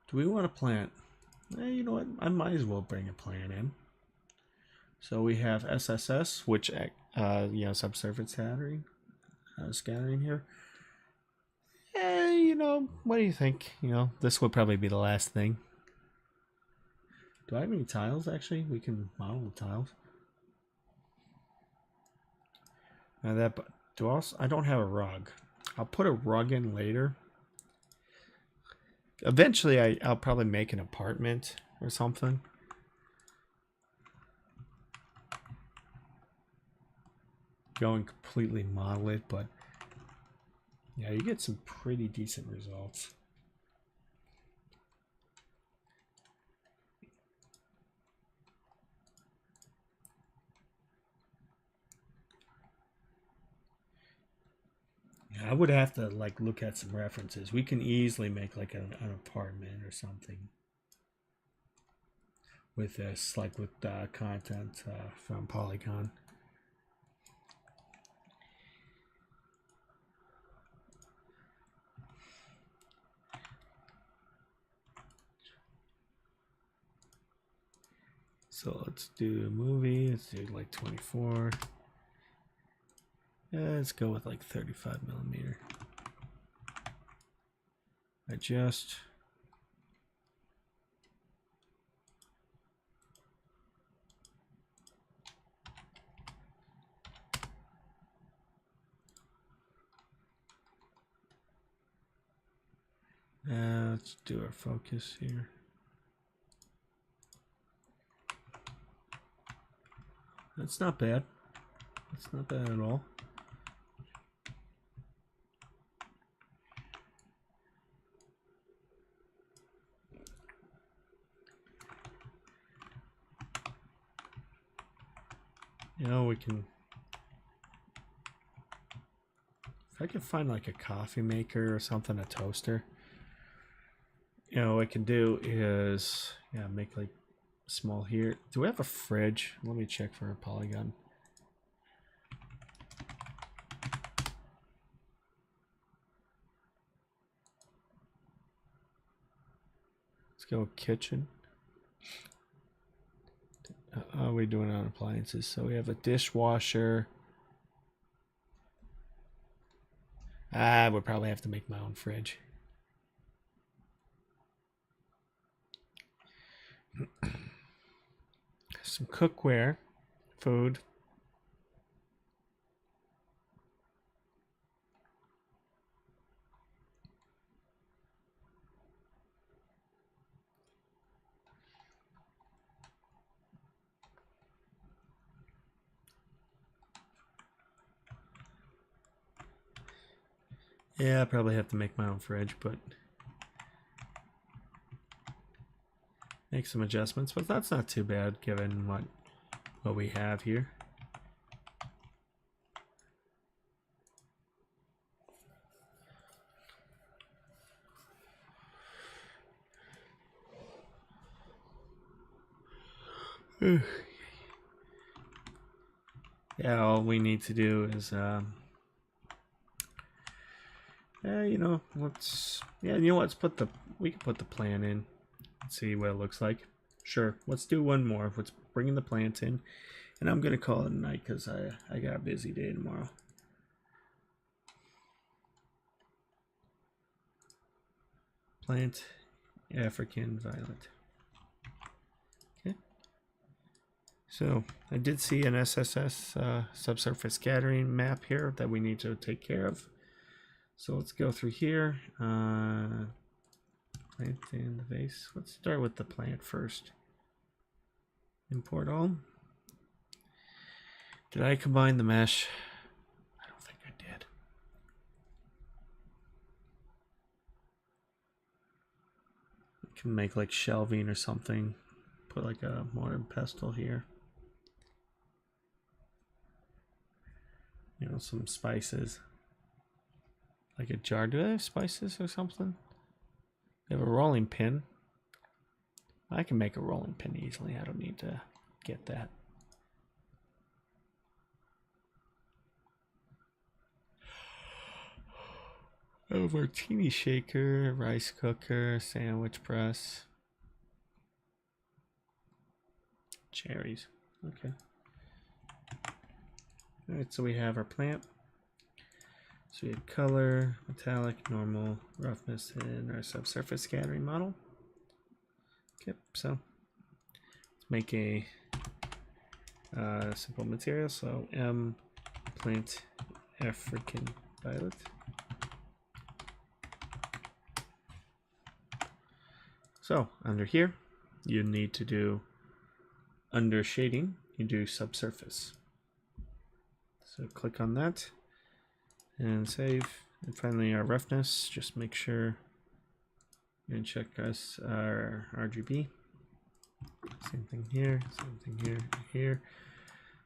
Do we want a plant? You know what? I might as well bring a plant in. So we have SSS, which you know, subsurface scattering here. You know, what do you think? You know, this would probably be the last thing. Do I have any tiles? Actually, we can model the tiles. Now that, I don't have a rug. I'll put a rug in later. Eventually, I'll probably make an apartment or something. Go and completely model it, but yeah, you get some pretty decent results. Yeah, I would have to like look at some references. We can easily make like an apartment or something with this, like with content from Polygon. So let's do a movie. Let's do like 24. Let's go with like 35mm. Adjust. Let's do our focus here. That's not bad. That's not bad at all. You know, we can, if I could find like a coffee maker or something, a toaster, what I can do is, yeah, make like small here. Do we have a fridge? Let me check for a polygon. Let's go kitchen. How are we doing on appliances? So we have a dishwasher. I would probably have to make my own fridge. Some cookware, food. Yeah, I probably have to make my own fridge, but make some adjustments. But that's not too bad given what we have here. Yeah, all we need to do is you know, let's put we can put the plant in and see what it looks like. Sure, let's do one more. Let's bring in the plant in, and I'm gonna call it a night because I got a busy day tomorrow. Plant African violet. Okay. So I did see an SSS subsurface scattering map here that we need to take care of. So let's go through here. Plant in the vase. Let's start with the plant first. Import all. Did I combine the mesh? I don't think I did. I can make like shelving or something. Put like a modern pestle here. You know, some spices. Like a jar. Do I have spices or something? They have a rolling pin. I can make a rolling pin easily. I don't need to get that. A martini shaker, rice cooker, sandwich press. Cherries. Okay. Alright, so we have our plant. So we have color, metallic, normal, roughness, and our subsurface scattering model. Okay, so let's make a simple material. So M plant African violet. So under here, you need to do under shading, you do subsurface. So click on that and save. And finally our roughness, just make sure and check our RGB. Same thing here, same thing here, here.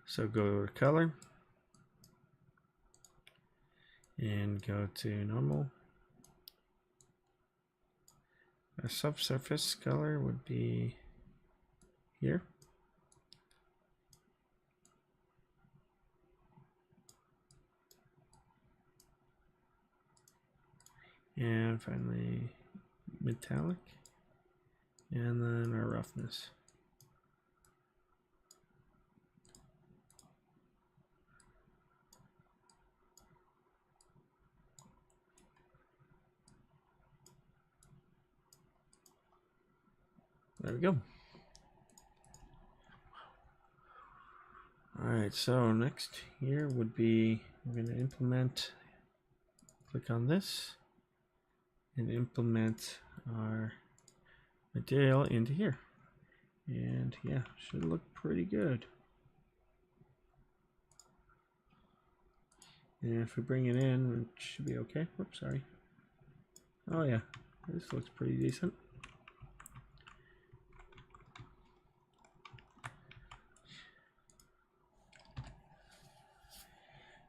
So go to color and go to normal. Our subsurface color would be here. And finally metallic, and then our roughness. There we go. All right, so next here would be, we're going to implement, click on this and implement our material into here. And yeah, should look pretty good. And if we bring it in, it should be okay. Whoops, sorry. Oh yeah, this looks pretty decent.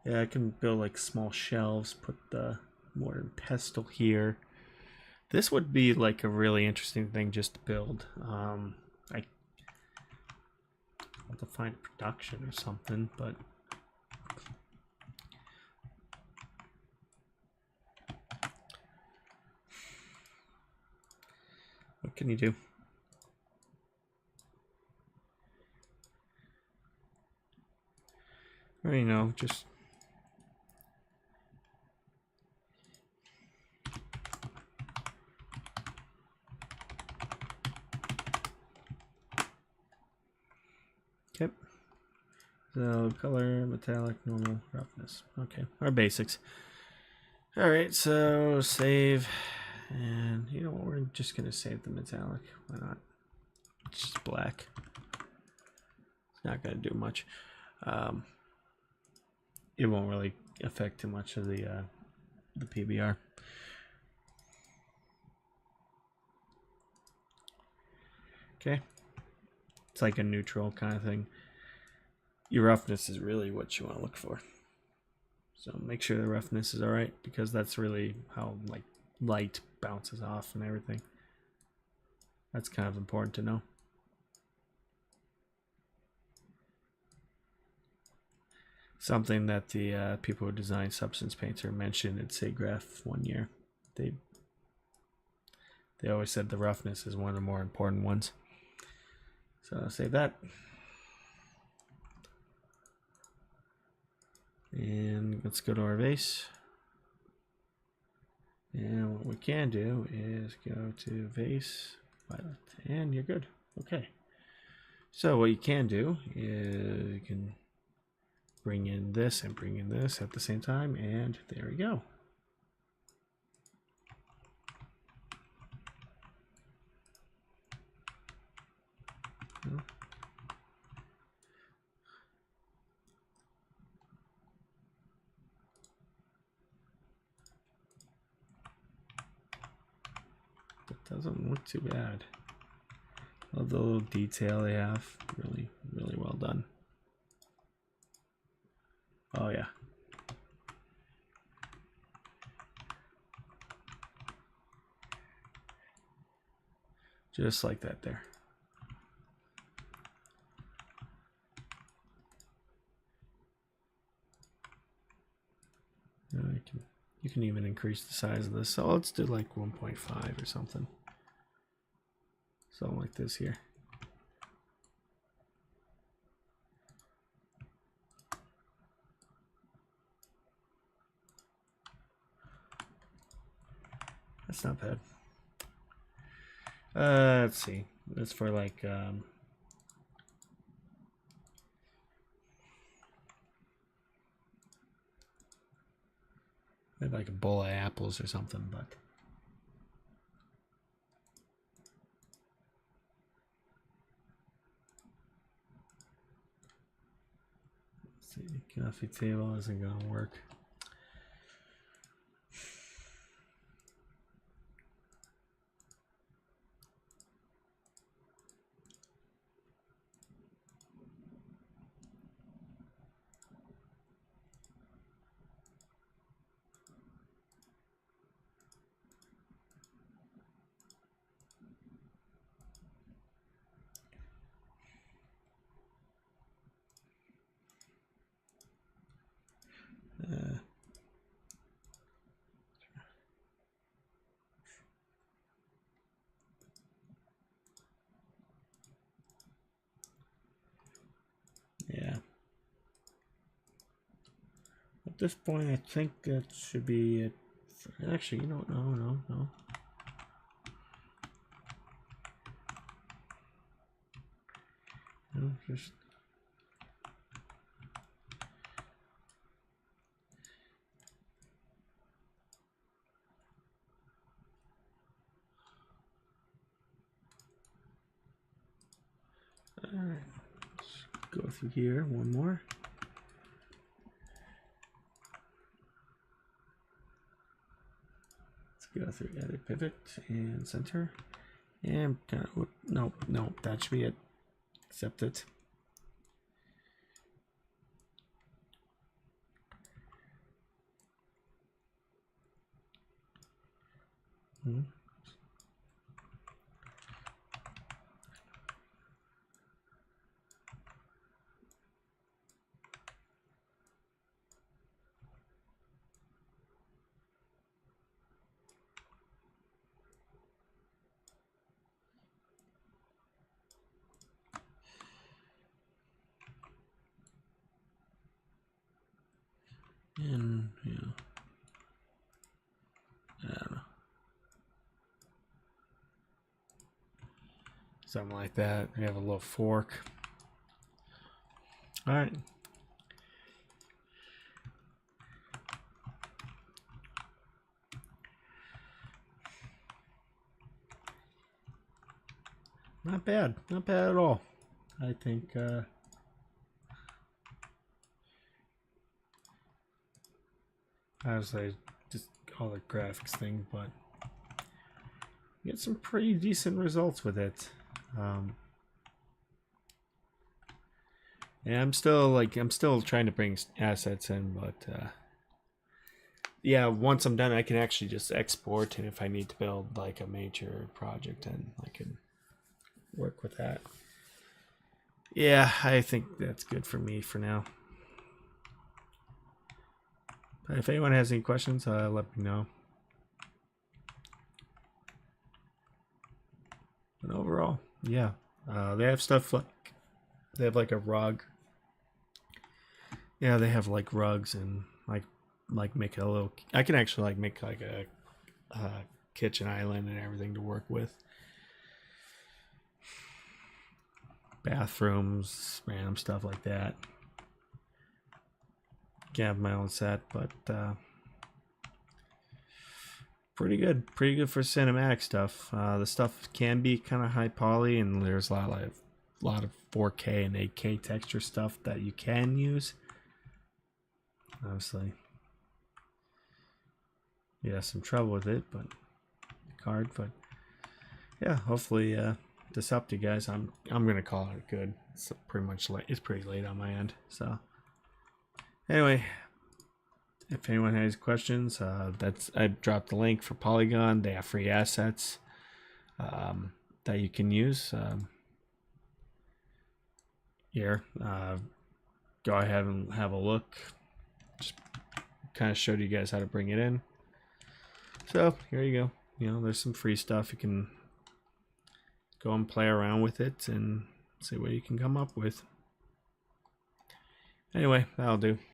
Yeah, I can build like small shelves, put the mortar and pestle here. This would be like a really interesting thing just to build. I have to find production or something, but what can you do? Or, you know, just okay. So color, metallic, normal, roughness. Okay, our basics. All right, so save, and you know what? We're just gonna save the metallic. Why not? It's just black. It's not gonna do much. It won't really affect too much of the PBR. Okay, it's like a neutral kind of thing. Your roughness is really what you want to look for. So make sure the roughness is all right, because that's really how like light bounces off and everything. That's kind of important to know. Something that the people who designed Substance Painter mentioned at SIGGRAPH one year. They always said the roughness is one of the more important ones. So I'll save that. And let's go to our vase. And what we can do is go to vase, violet, and you're good. Okay. So what you can do is you can bring in this and bring in this at the same time, and there we go. That doesn't look too bad. Love the little detail they have. Really, really well done. Oh yeah. Just like that there. You can even increase the size of this. So let's do like 1.5 or something. Something like this here. That's not bad. Let's see. That's for like maybe like a bowl of apples or something, but let's see, coffee table isn't gonna work. Yeah. At this point, I think that should be it. Actually, you know, no. No, just all right. Let's go through here one more. Go through edit pivot and center, and nope, that should be it. Accept it. And yeah, I don't know, something like that. We have a little fork. All right. Not bad. Not bad at all. I think honestly just all the graphics thing, but get some pretty decent results with it. And I'm still trying to bring assets in, but yeah, once I'm done I can actually just export, and if I need to build like a major project, then I can work with that. Yeah, I think that's good for me for now. But if anyone has any questions, let me know. But overall, yeah, they have stuff like they have like a rug. Yeah, they have like rugs and like make a little. I can actually like make like a kitchen island and everything to work with. Bathrooms, random stuff like that. Can have my own set, but pretty good for cinematic stuff. The stuff can be kind of high poly, and there's a lot of 4K and 8K texture stuff that you can use. Obviously, yeah, some trouble with it, but card. But yeah, hopefully this helped you guys. I'm gonna call it good. It's pretty much late. It's pretty late on my end. So anyway, if anyone has questions, I dropped the link for Polygon. They have free assets that you can use. Here, go ahead and have a look. Just kind of showed you guys how to bring it in. So here you go. You know, there's some free stuff. You can go and play around with it and see what you can come up with. Anyway, that'll do.